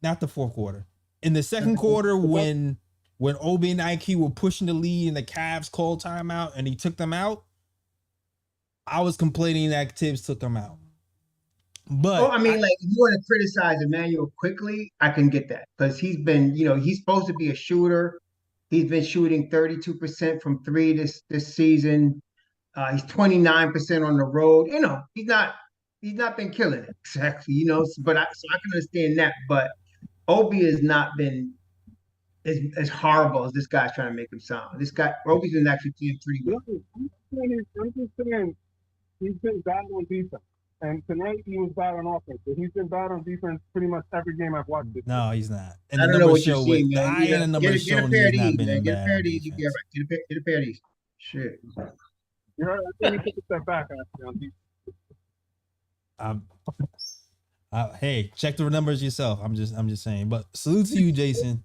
Not the fourth quarter. In the second quarter, when Obi and IQ were pushing the lead and the Cavs called timeout and he took them out, I was complaining that Tibbs took them out. But I mean, if you want to criticize Emmanuel Quickly, I can get that because he's been, he's supposed to be a shooter. He's been shooting 32% from three this season. He's 29% on the road. He's not been killing it exactly. But I can understand that. But Obi has not been as horrible as this guy's trying to make him sound. Obi's been actually playing pretty well. I'm just saying he's been bad on defense. And tonight he was bad on offense. But he's been bad on defense pretty much every game I've watched it. No, he's not. And I the don't know numbers what you're show seeing, the man. eye and the numbers showing he's not been in Get a bad pair of these. defense. Get a pair of these. Shit. You're right. I think he took a step back actually on defense. Hey, check the numbers yourself. I'm just saying. But salute to you, Jason.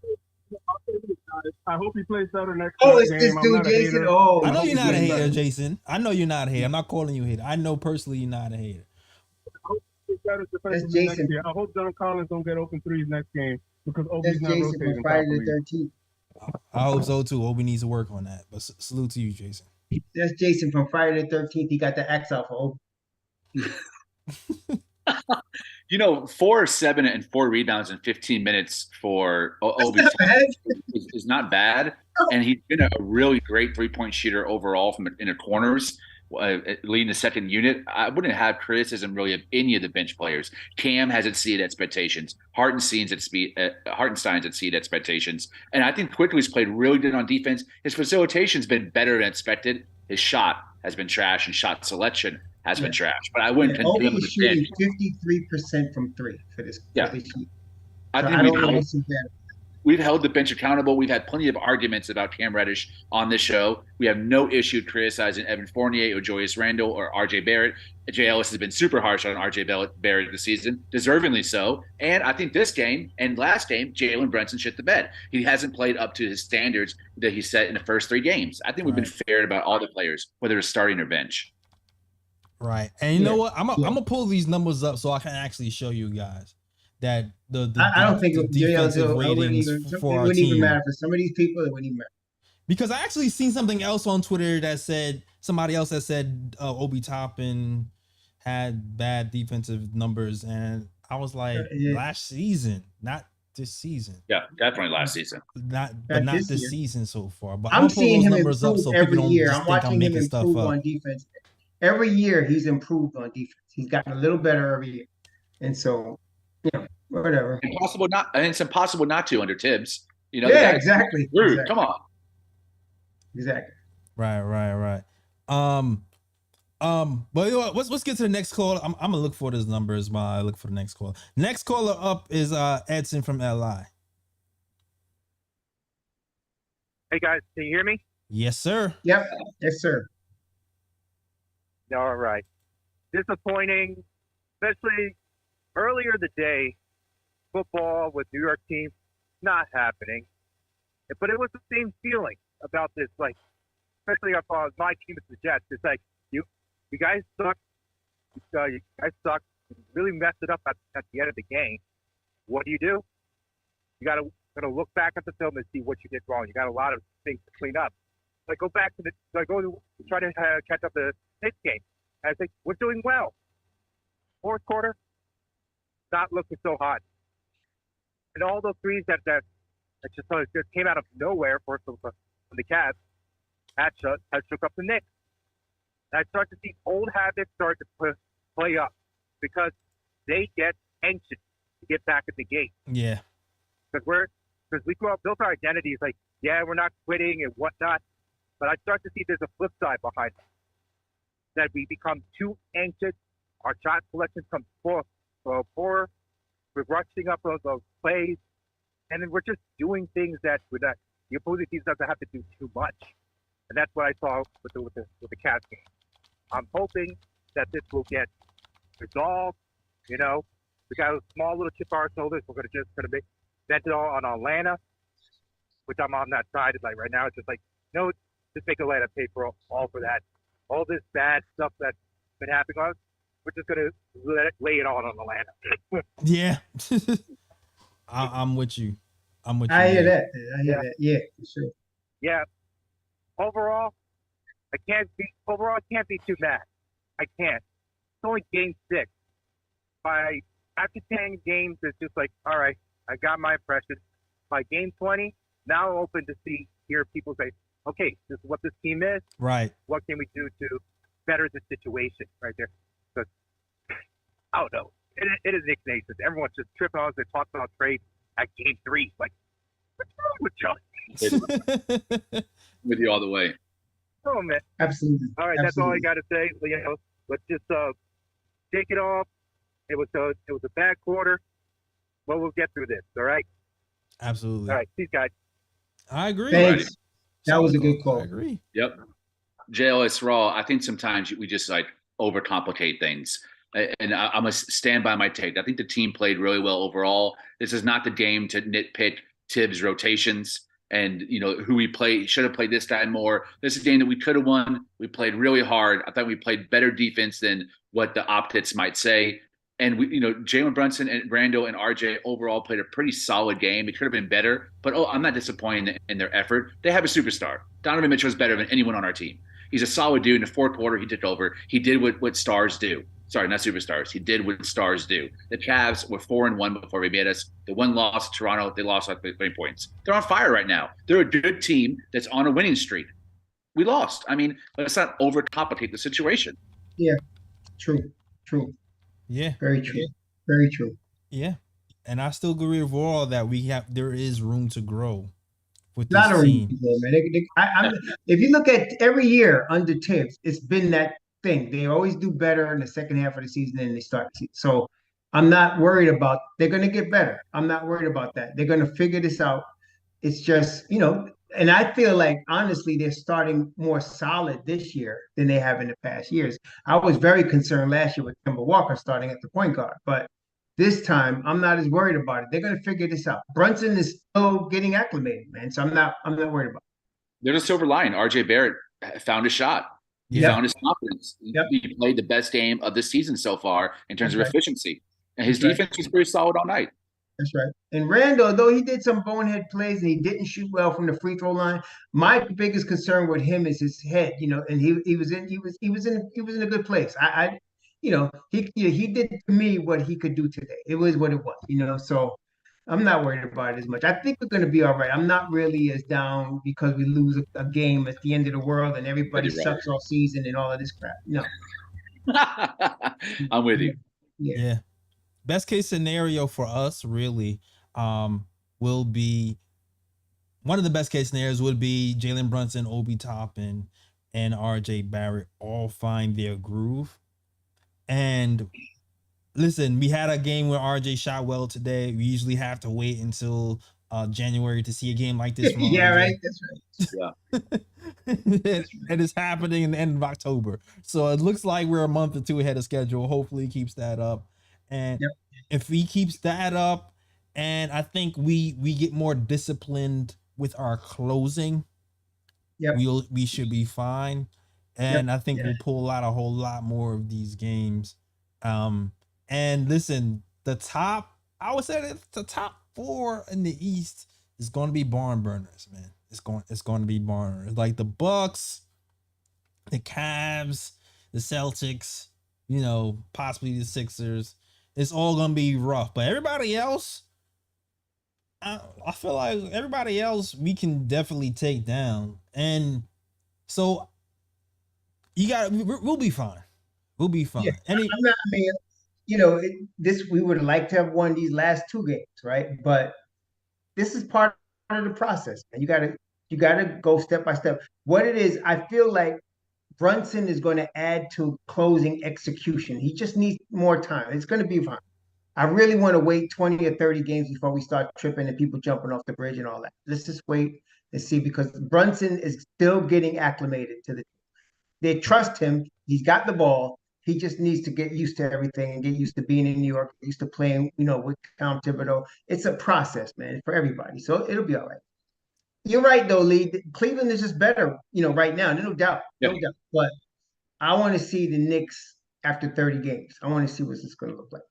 I hope he plays better next Oh, game. it's this dude, Jason. Oh, I know you're not a hater, Jason. I know you're not a hater. I'm not calling you a hater. I know personally you're not a hater. That's Jason. I hope John Collins don't get open threes next game because That's Obi's not Jason rotating. from Friday the 13th. I hope so too. Obi needs to work on that. But salute to you, Jason. That's Jason from Friday the 13th. He got the X out for Obi. 4 or 7 and 4 rebounds in 15 minutes for Obi is not bad. And he's been a really great 3-point shooter overall from inner corners, leading the second unit. I wouldn't have criticism really of any of the bench players. Cam has exceeded expectations. Hartenstein's exceeded expectations. And I think Quickly's played really good on defense. His facilitation's been better than expected. His shot has been trash, and shot selection has been trash. But I wouldn't condemn him. Obi's shooting 53% from three for this. Yeah. For this year. I think we've held the bench accountable. We've had plenty of arguments about Cam Reddish on this show. We have no issue criticizing Evan Fournier or Julius Randle or RJ Barrett. Jay Ellis has been super harsh on RJ Barrett this season, deservingly so. And I think this game and last game, Jalen Brunson shit the bed. He hasn't played up to his standards that he set in the first 3 games. I think we've been fair about all the players, whether it's starting or bench. Right. And you know what? I'm gonna pull these numbers up so I can actually show you guys that I don't think the defensive ratings for our wouldn't even team. matter for some of these people. It wouldn't even matter. Because I actually seen something else on Twitter that said somebody else that said Obi Toppin had bad defensive numbers, and I was like, last season, not this season. Yeah, definitely last season. Not this season so far. But I'm seeing him numbers improve up so every people year. don't just I'm think watching him making improve stuff up. on defense. Every year he's improved on defense. He's gotten a little better every year, and so whatever. It's impossible not to under Tibbs. Yeah, exactly. Come on. Exactly. Right. But you know what? Let's get to the next call. I'm gonna look for those numbers while I look for the next call. Next caller up is Edson from LI. Hey guys, can you hear me? Yes, sir. Yep. Yes, sir. All right. Disappointing, especially earlier the day, football with New York teams not happening. But it was the same feeling. about this, like, especially if my team is the Jets. It's like, you guys suck. You guys suck. You really messed it up at the end of the game. What do? You gotta look back at the film and see what you did wrong. You got a lot of things to clean up. Like, go back to try to catch up the Knicks game. I think we're doing well. Fourth quarter, not looking so hot. And all those threes that just came out of nowhere from the Cavs has shook up the Knicks. And I start to see old habits start to play up because they get anxious to get back at the game. Yeah. Because we built our identities like, yeah, we're not quitting and whatnot. But I start to see there's a flip side behind it. That we become too anxious. Our shot selection comes poor. We're rushing up those plays. And then we're just doing things that the opposing team doesn't have to do too much. And that's what I saw with the Cavs game. I'm hoping that this will get resolved. You know, we got a small little chip on our shoulders. We're gonna vent it all on Atlanta, which I'm on that side. Like right now, it's just like, no, just make Atlanta pay for all for that. All this bad stuff that's been happening on us, we're just gonna lay it all on Atlanta. Yeah. I'm with you. I hear that. I hear that. Yeah, for sure. Yeah. Overall, I can't be too mad. I can't. It's only game 6. After 10 games, it's just like, all right, I got my impression. By game 20, now I'm open to hear people say, okay, this is what this team is. Right. What can we do to better the situation right there? Because I don't know. It is Knicks Nation. Everyone's just tripping on us. They talk about trade at game 3. Like, what's wrong with y'all? With you all the way. Oh, man. Absolutely. All right, that's all I got to say. You know, let's just take it off. It was a bad quarter, but we'll get through this. All right. Absolutely. All right, peace, guys. I agree. Thanks. That was a good call. I agree. Yep. JLS Raw, I think sometimes we just like overcomplicate things. And I'm going to stand by my take. I think the team played really well overall. This is not the game to nitpick Tibbs' rotations and, you know, who we should have played this guy more. This is a game that we could have won. We played really hard. I thought we played better defense than what the optics might say. And we, you know, Jalen Brunson and Randall and RJ overall played a pretty solid game. It could have been better, but I'm not disappointed in their effort. They have a superstar. Donovan Mitchell is better than anyone on our team. He's a solid dude. In the fourth quarter, he took over. He did what stars do. Sorry, not superstars. He did what stars do. The Cavs were 4-1 before they beat us. The one loss to Toronto, they lost by 20 points. They're on fire right now. They're a good team that's on a winning streak. We lost. I mean, let's not overcomplicate the situation. Yeah, true. Yeah. Very true. Very true. Yeah. And I still agree with all that there is room to grow with this Not a team. man. If you look at every year under Tibbs, it's been that thing. They always do better in the second half of the season than they start the season. So I'm not worried about they're going to get better. I'm not worried about that. They're going to figure this out. It's just, you know, and I feel like, honestly, they're starting more solid this year than they have in the past years. I was very concerned last year with Kemba Walker starting at the point guard, but this time I'm not as worried about it. They're going to figure this out. Brunson is still getting acclimated, man. So I'm not worried about it. There's a silver line. RJ Barrett found a shot. He found his confidence. Yep. He played the best game of the season so far in terms of right. efficiency. And his That's defense was pretty solid all night. That's right. And Randall, though he did some bonehead plays and he didn't shoot well from the free throw line, my biggest concern with him is his head. You know, and he was in a good place. He did to me what he could do today. It was what it was. You know, so I'm not worried about it as much. I think we're going to be all right. I'm not really as down because we lose a game at the end of the world and everybody sucks all season and all of this crap. No. I'm with you. Yeah. Best case scenario for us really will be one of the best case scenarios would be Jalen Brunson, Obi Toppin, and RJ Barrett all find their groove. And listen, we had a game where RJ shot well today. We usually have to wait until January to see a game like this. Yeah, right. That's right. Yeah. and it's happening in the end of October. So it looks like we're a month or two ahead of schedule. Hopefully he keeps that up. And if he keeps that up, and I think we get more disciplined with our closing, Yep. we should be fine. And I think we'll pull out a whole lot more of these games. And listen, I would say that the top 4 in the East is going to be barn burners, man. It's going to be barn burners. Like the Bucks, the Cavs, the Celtics, possibly the Sixers. It's all going to be rough. But everybody else, I feel like everybody else we can definitely take down. And so we'll be fine. We'll be fine. Yeah, we would like to have won these last 2 games, right? But this is part of the process, and you gotta go step by step. What it is, I feel like Brunson is going to add to closing execution. He just needs more time. It's going to be fine. I really want to wait 20 or 30 games before we start tripping and people jumping off the bridge and all that. Let's just wait and see, because Brunson is still getting acclimated to the. They trust him. He's got the ball. He just needs to get used to everything and get used to being in New York, used to playing, with Tom Thibodeau. It's a process, man, for everybody. So it'll be all right. You're right, though, Lee. Cleveland is just better, right now. No doubt. No doubt. But I want to see the Knicks after 30 games. I want to see what this is going to look like.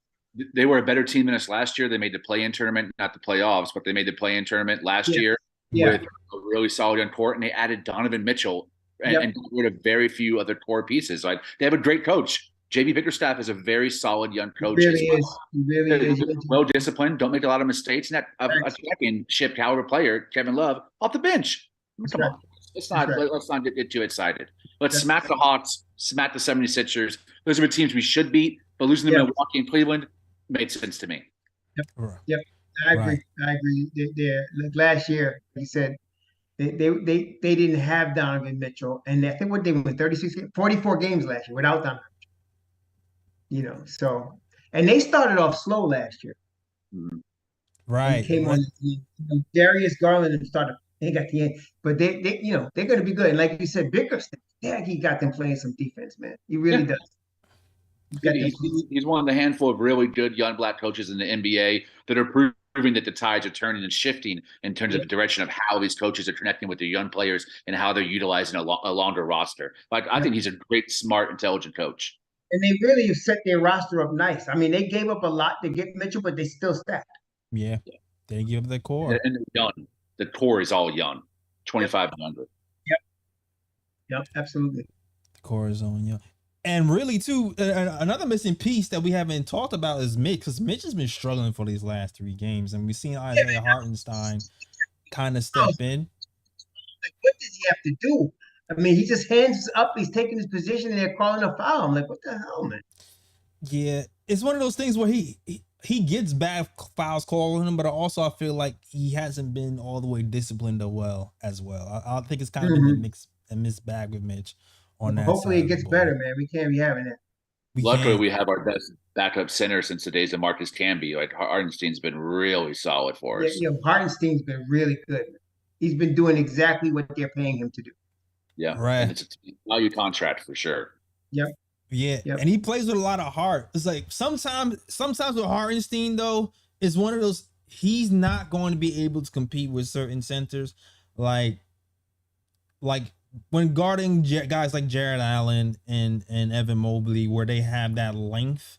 They were a better team than us last year. They made the play-in tournament, not the playoffs, but they made the play-in tournament last year with a really solid young court, and they added Donovan Mitchell and got rid of very few other core pieces. Like, they have a great coach. JB Bickerstaff is a very solid young coach. He really is. Well disciplined. Don't make a lot of mistakes. And a championship caliber player, Kevin Love, off the bench. Come on. Let's not get too excited. Let's smack the Hawks, smack the 76ers. Those are the teams we should beat, but losing to Milwaukee and Cleveland made sense to me. Yep. I agree. Like last year, he said they didn't have Donovan Mitchell, and I think what they won 44 games last year without Donovan. So, and they started off slow last year. Right. Came on, Darius Garland and started. They got the end, but they're going to be good. And like you said, Bickerstaff, he got them playing some defense, man. He really does. He's one of the handful of really good young black coaches in the NBA that are proving that the tides are turning and shifting in terms of the direction of how these coaches are connecting with their young players and how they're utilizing a longer roster. Like, I think he's a great, smart, intelligent coach. And they really have set their roster up nice. I mean, they gave up a lot to get Mitchell, but they still stacked. Yeah. They give the core. And they're young. The core is all young, 25 and younger. Yep, absolutely. The core is all young. And really, too, another missing piece that we haven't talked about is Mitch, because Mitch has been struggling for these last 3 games. And we've seen Isaiah Hartenstein kind of step in. Like, what does he have to do? I mean, he just hands up. He's taking his position, and they're calling a foul. I'm like, what the hell, man? Yeah, it's one of those things where he gets bad fouls called on him, but also I feel like he hasn't been all the way disciplined as well. I think it's kind of been a mixed bag with Mitch on that. Hopefully it gets better, man. We can't be having it. Luckily, we have our best backup center since the days of Marcus Camby. Like, Hartenstein's been really solid for us. Yeah, Hartenstein's been really good. He's been doing exactly what they're paying him to do. Yeah, right. And it's a value contract for sure. Yep. Yeah, and he plays with a lot of heart. It's like sometimes with Hartenstein, though, it's one of those, he's not going to be able to compete with certain centers, like when guarding guys like Jared Allen and Evan Mobley, where they have that length.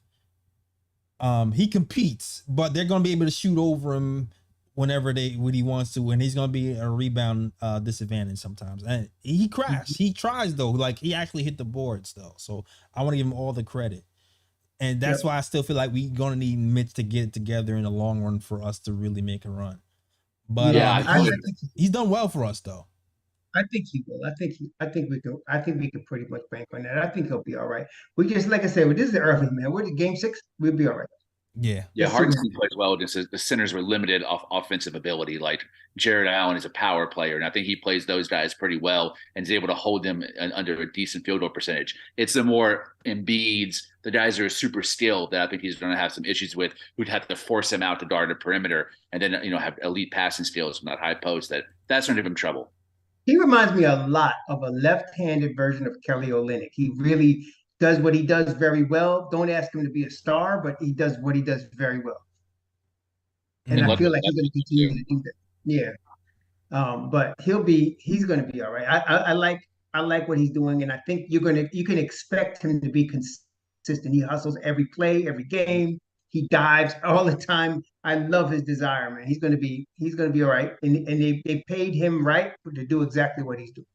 He competes, but they're going to be able to shoot over him whenever when he wants to, and he's going to be a rebound disadvantage sometimes. And he crashes. He tries, though. Like, he actually hit the boards, though. So I want to give him all the credit. And that's why I still feel like we're going to need Mitch to get it together in the long run for us to really make a run. But he's done well for us, though. I think he will. I think we can pretty much bank on that. I think he'll be all right. We just, like I said, this is the early, man. We're in game 6. We'll be all right. Yeah. Hartenstein plays well. Just the centers were limited offensive ability. Like, Jared Allen is a power player, and I think he plays those guys pretty well and is able to hold them under a decent field goal percentage. It's the more Embiids, the guys that are super skilled, that I think he's going to have some issues with, who'd have to force him out to guard the perimeter and then have elite passing skills from that high post. That's going to give him trouble. He reminds me a lot of a left-handed version of Kelly Olynyk. He really does what he does very well. Don't ask him to be a star, but he does what he does very well. And I feel like he's going to continue to do that. Yeah. But he's going to be all right. I like what he's doing, and I think you can expect him to be consistent. He hustles every play, every game. He dives all the time. I love his desire, man. He's gonna be all right, and they paid him right to do exactly what he's doing.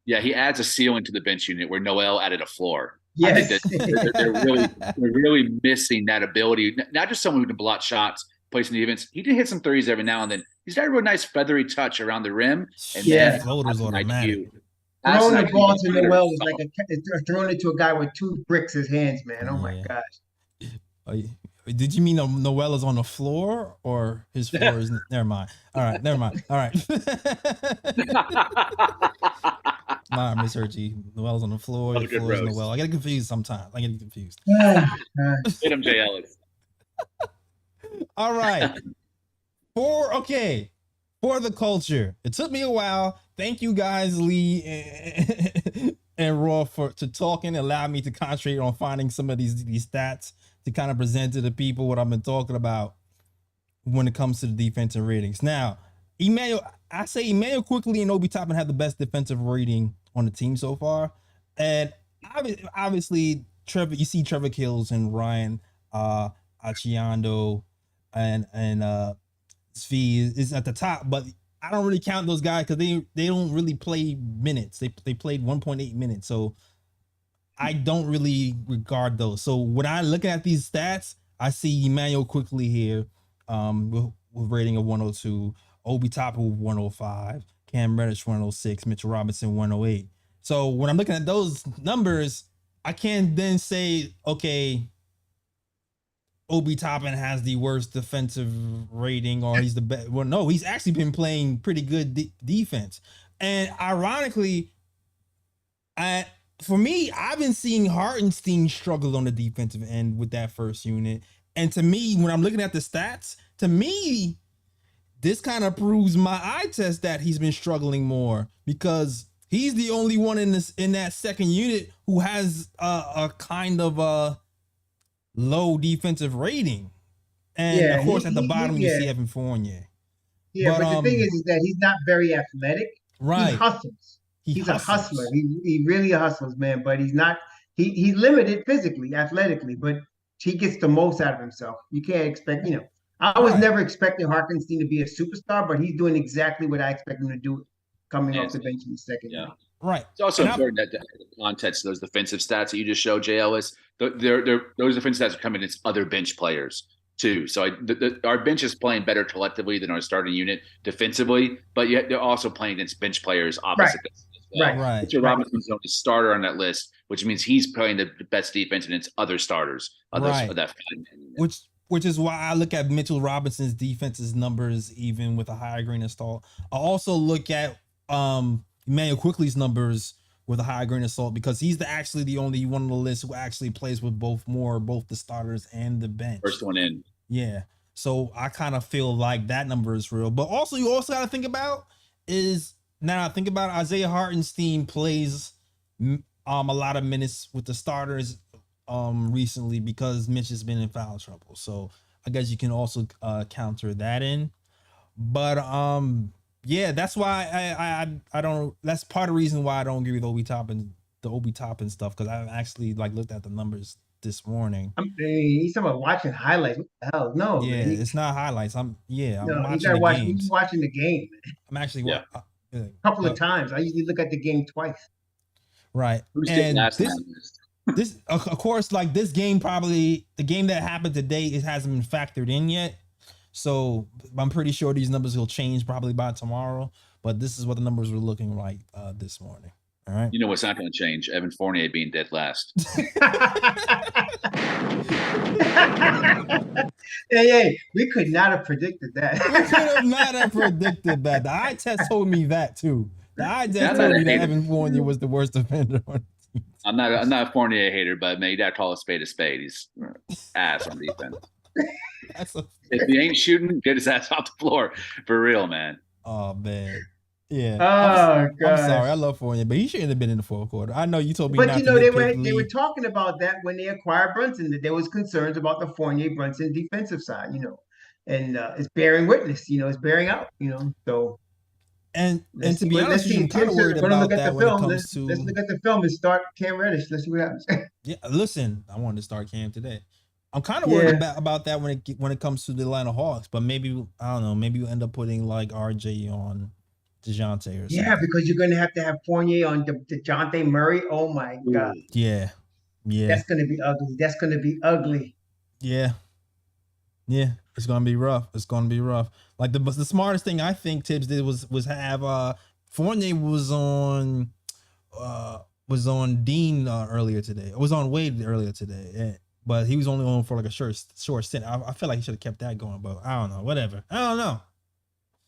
Yeah, he adds a ceiling to the bench unit where Noel added a floor. I think Yes. that they're really missing that ability. Not just someone who can block shots, place in the events. He can hit some threes every now and then. He's got a real nice feathery touch around the rim, and Yeah. Floaters automatic. Throwing the ball to Noel is like throwing it to a guy with 2 bricks in his hands, man. Oh my gosh. Did you mean Noel is on the floor or his floor is? Never mind. All right, never mind. All right. My misheard you. Noel's on the floor. Oh, the floor is Noel. I get confused sometimes. Hit him, Jay Ellis. All right. For the culture. It took me a while. Thank you guys, Lee and Raw, to talk and allow me to concentrate on finding some of these stats to kind of present to the people what I've been talking about when it comes to the defensive ratings. Now, Emmanuel Quickly and Obi Toppin have the best defensive rating on the team so far. And obviously, you see Trevor Kills and Ryan Achiando and Svi is at the top, but I don't really count those guys because they don't really play minutes. They played 1.8 minutes, so I don't really regard those. So when I look at these stats, I see Emmanuel Quickly here with rating of 102, Obi Toppin with 105, Cam Reddish 106, Mitchell Robinson 108. So when I'm looking at those numbers, I can't then say, okay, Obi Toppin has the worst defensive rating or he's the best. Well, no, he's actually been playing pretty good defense. And ironically, for me, I've been seeing Hartenstein struggle on the defensive end with that first unit. And to me, when I'm looking at the stats, to me, this kind of proves my eye test that he's been struggling more because he's the only one in that second unit who has a kind of a low defensive rating. And of course, at the bottom, you see Evan Fournier. Yeah, but the thing is that he's not very athletic. Right. He hustles. He's a hustler. He really hustles, man. But he's not. He's limited physically, athletically, but he gets the most out of himself. You can't expect. I was never expecting Hartenstein to be a superstar, but he's doing exactly what I expect him to do, coming off the bench in the second. Yeah. Right. It's also important that the context of those defensive stats that you just showed, Jay Ellis, those defensive stats are coming against other bench players too. So our bench is playing better collectively than our starting unit defensively, but yet they're also playing against bench players opposite. Right. Mitchell Robinson's the only starter on that list, which means he's playing the best defense against other starters of that. Which is why I look at Mitchell Robinson's defense's numbers, even with a higher grain of salt. I also look at Emmanuel Quickly's numbers with a higher grain of salt because he's actually the only one on the list who actually plays with both the starters and the bench. First one in. Yeah. So I kind of feel like that number is real. But also, you also got to think about Isaiah Hartenstein plays a lot of minutes with the starters recently because Mitch has been in foul trouble. So I guess you can also counter that in. But yeah, that's why I don't. That's part of the reason why I don't agree with the Obi Toppin stuff because I actually looked at the numbers this morning. He's talking about watching highlights. What the hell? No. Yeah, man. it's not highlights. I'm watching the games. He's watching the game. I'm actually a couple of times. I usually look at the game twice. Right. And this of course, this game the game that happened today, it hasn't been factored in yet. So I'm pretty sure these numbers will change probably by tomorrow. But this is what the numbers were looking like this morning. All right. You know what's not going to change? Evan Fournier being dead last. Hey, we could not have predicted that. We could have not have predicted that. The eye test told me that too. The eye test told me that Evan Fournier was the worst defender on the team. I'm not a Fournier hater, but man, you got to call a spade a spade. He's ass on defense. If he ain't shooting, get his ass off the floor for real, man. Oh man, yeah. Oh god, I'm sorry. I love Fournier, but he shouldn't have been in the fourth quarter. I know you told me, but they were talking about that when they acquired Brunson. That there was concerns about the Fournier Brunson defensive side, and it's bearing witness. It's bearing out. So. And Let's to see be honest with you, I'm kind Tim of said worried we're gonna about look at that the when it film. comes Let's to. look at the film and start Cam Reddish. Let's see what happens. Yeah, listen, I wanted to start Cam today. I'm kind of Yeah. worried about that when it comes to the Atlanta Hawks, but maybe I don't know. Maybe we'll end up putting like RJ on DeJounte or Yeah, something. because you're gonna have to have Fournier on DeJounte Murray. Oh my God, Yeah, that's gonna be ugly. That's gonna be ugly. yeah. It's gonna be rough. It's gonna be rough. Like the smartest thing I think Tibbs did was have Fournier was on Dean earlier today. It was on Wade earlier today. But he was only on for like a short stint. I feel like he should have kept that going, but I don't know. Whatever. I don't know.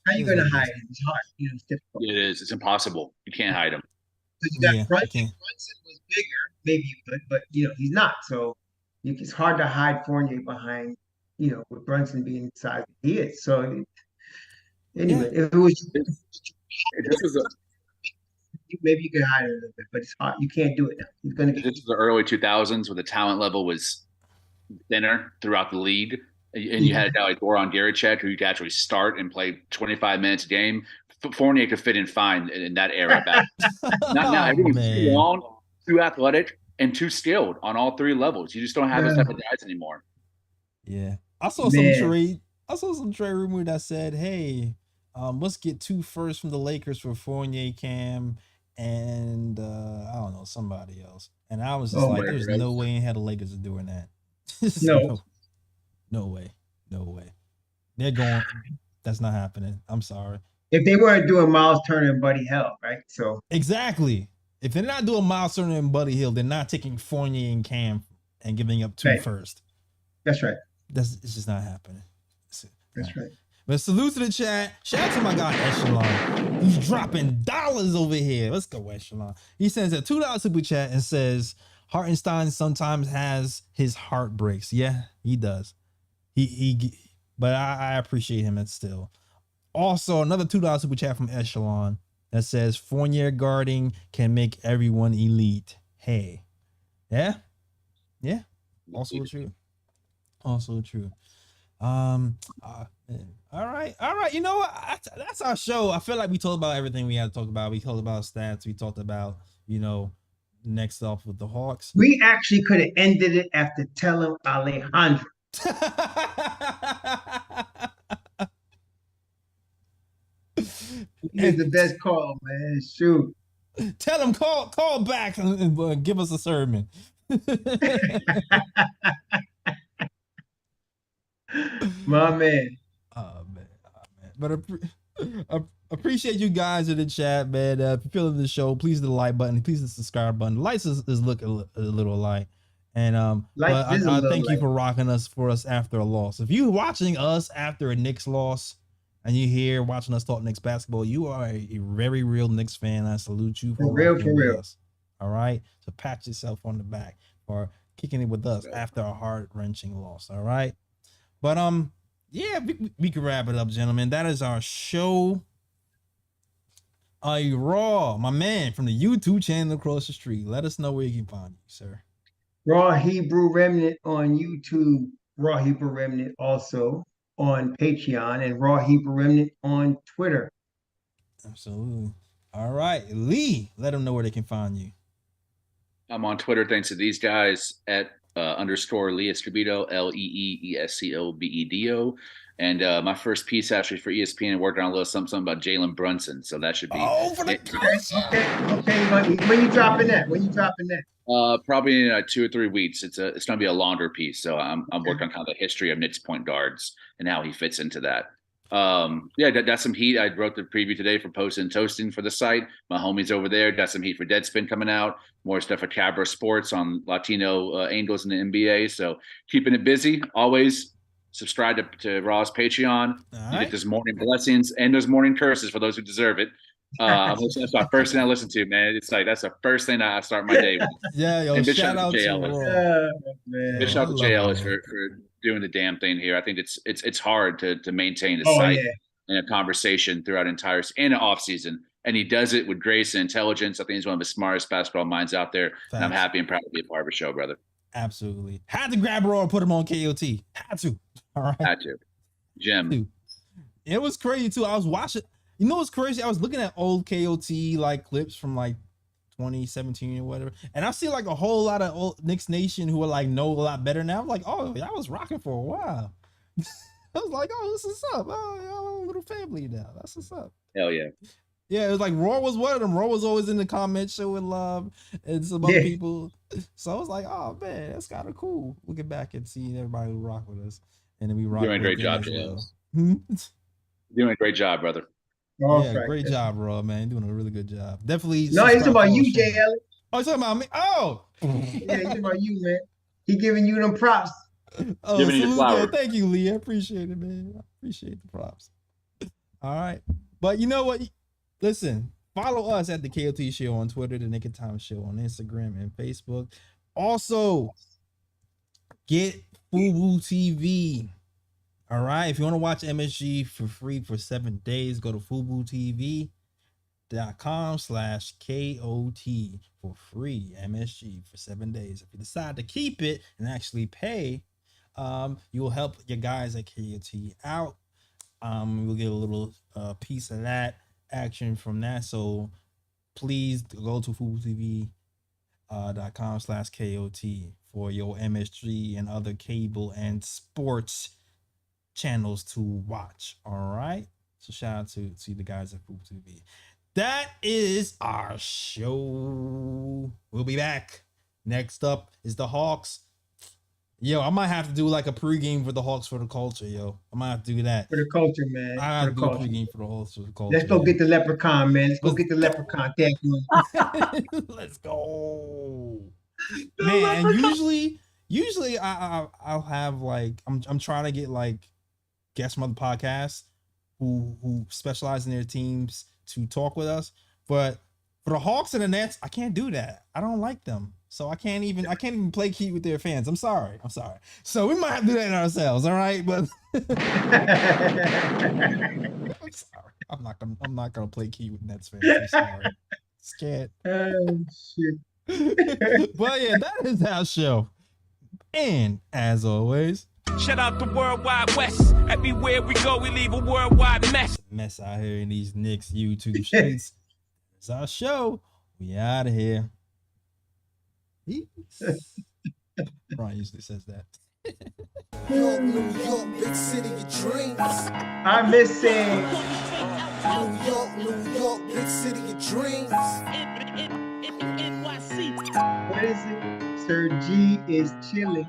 How you gonna hide him? It's hard. It's difficult. It is. It's impossible. You can't hide him. Because you got Yeah, Brunson. you can't. Brunson was bigger, maybe you could, but he's not. So it's hard to hide Fournier behind, with Brunson being the size he is. So anyway, if it was This is maybe you could hide it a little bit, but it's hard. You can't do it now. He's gonna get. this is the early 2000s where the talent level was thinner throughout the league, and you had a guy like Goran Garicek who you could actually start and play 25 minutes a game. Fournier could fit in fine in that era back. Not now. Everything's too long, too athletic, and too skilled on all three levels. You just don't have those type of guys anymore. Yeah. I saw some trade rumor that said, hey, let's get 2 firsts from the Lakers for Fournier, Cam, and I don't know, somebody else. And I was just there's no way in hell the Lakers are doing that. No way. They're going. That's not happening. I'm sorry. If they weren't doing Miles Turner and Buddy Hield, right? So exactly. If they're not doing Miles Turner and Buddy Hield, they're not taking Fournier and Cam and giving up 2 first. That's right. It's just not happening. That's right. But salute to the chat. Shout out to my guy Echelon. He's dropping dollars over here. Let's go, Echelon. He sends a $2 super chat and says, Hartenstein sometimes has his heartbreaks. Yeah, he does. But I appreciate him still. Also, another $2 super chat from Echelon that says Fournier guarding can make everyone elite. Hey. Yeah. Also true. All right. You know what? That's our show. I feel like we talked about everything we had to talk about. We talked about stats. We talked about, next off with the Hawks. We actually could have ended it after telling Alejandro. He's the best call, man. Shoot. Tell him call back and give us a sermon. My man. Oh man. But I appreciate you guys in the chat, man. If you're feeling the show, please hit the like button, please hit the subscribe button. Lights is look a little light. And I thank you for rocking us for us after a loss. If you're watching us after a Knicks loss and you're here watching us talk Knicks basketball, you are a very real Knicks fan. I salute you for real. Us. All right. So pat yourself on the back for kicking it with us after a heart-wrenching loss. All right. But yeah, we can wrap it up, gentlemen. That is our show. Raw, my man from the YouTube channel across the street. Let us know where you can find you, sir. Raw Hebrew Remnant on YouTube. Raw Hebrew Remnant also on Patreon, and Raw Hebrew Remnant on Twitter. Absolutely. All right, Lee, let them know where they can find you. I'm on Twitter thanks to these guys at _ Lee Escobedo, LEEESCOBEDO. And my first piece actually for ESPN working on a little something about Jalen Brunson. So that should be. For the Okay. When you dropping that? Probably in 2 or 3 weeks. It's going to be a longer piece. So I'm working on kind of the history of Knicks point guards and how he fits into that. That's some heat. I wrote the preview today for Posting and Toasting for the site. My homies over there got some heat for Deadspin coming out. More stuff for Cabra Sports on Latino angles in the NBA. So keeping it busy. Always subscribe to Raw's Patreon. You get those morning blessings and those morning curses for those who deserve it. That's my first thing I listen to, man. It's like that's the first thing I start my day with. Yeah, yo, shout out to Raw. Big shout out to Jay Ellis for doing the damn thing here. I think it's hard to maintain a site and a conversation throughout and an off season. And he does it with grace and intelligence. I think he's one of the smartest basketball minds out there. Facts. And I'm happy and proud to be a part of the show, brother. Absolutely. Had to grab Raw and put him on KOT. Had to. All right. Had to. Jim. It was crazy too. I was watching. You know what's crazy? I was looking at old KOT like clips from like 2017 or whatever, and I see like a whole lot of old Knicks Nation who are like know a lot better now. I'm like, oh, I was rocking for a while. I was like, oh, this is up. Oh, y'all a little family now. That's what's up. Hell yeah. Yeah, it was like Raw was one of them. Raw was always in the comments showing love and some other people. So I was like, oh man, that's kind of cool. Looking back and seeing everybody who rock with us. And then we rock. Doing a great job, Doing a great job, brother. Yeah, great job, Raw, man. Doing a really good job. Definitely. No, he's talking about you, Jay Ellis. Oh, he's talking about me. Oh. Yeah, he's talking about you, man. He giving you them props. Oh, giving you flowers. Thank you, Lee. I appreciate it, man. I appreciate the props. All right. But you know what? Listen, follow us at the KOT Show on Twitter, the Knick Of Time Show on Instagram and Facebook. Also, get FUBU TV. All right. If you want to watch MSG for free for 7 days, go to FUBUTV.com/KOT for free MSG for 7 days. If you decide to keep it and actually pay, you'll help your guys at KOT out. We'll get a little piece of that action from that. So please go to FUBUTV.com/KOT for your MSG and other cable and sports channels to watch. All right. So shout out to the guys at FUBU TV. That is our show. We'll be back. Next up is the Hawks. Yo, I might have to do like a pregame for the Hawks for the culture, yo. I might have to do that. For the culture, man. I have to do a pregame for the Hawks for the culture. Let's go get the leprechaun, man. Let's go get the leprechaun. Thank you. Let's go. Man, and usually I'll have like I'm trying to get like guests from other podcasts who specialize in their teams to talk with us. But for the Hawks and the Nets, I can't do that. I don't like them. So I can't even play key with their fans. I'm sorry. So we might have to do that ourselves, all right? But I'm sorry. I'm not gonna play key with Nets fans. I'm sorry. Scared. Oh shit. But yeah, that is our show. And as always, shout out the World Wide West. Everywhere we go, we leave a worldwide mess. Mess out here in these Knicks YouTube streets. It's our show. We out of here. Ron usually says that. New York, New York, big city of dreams. I miss it. New York, big city of dreams. What is it? Sir G is chilling.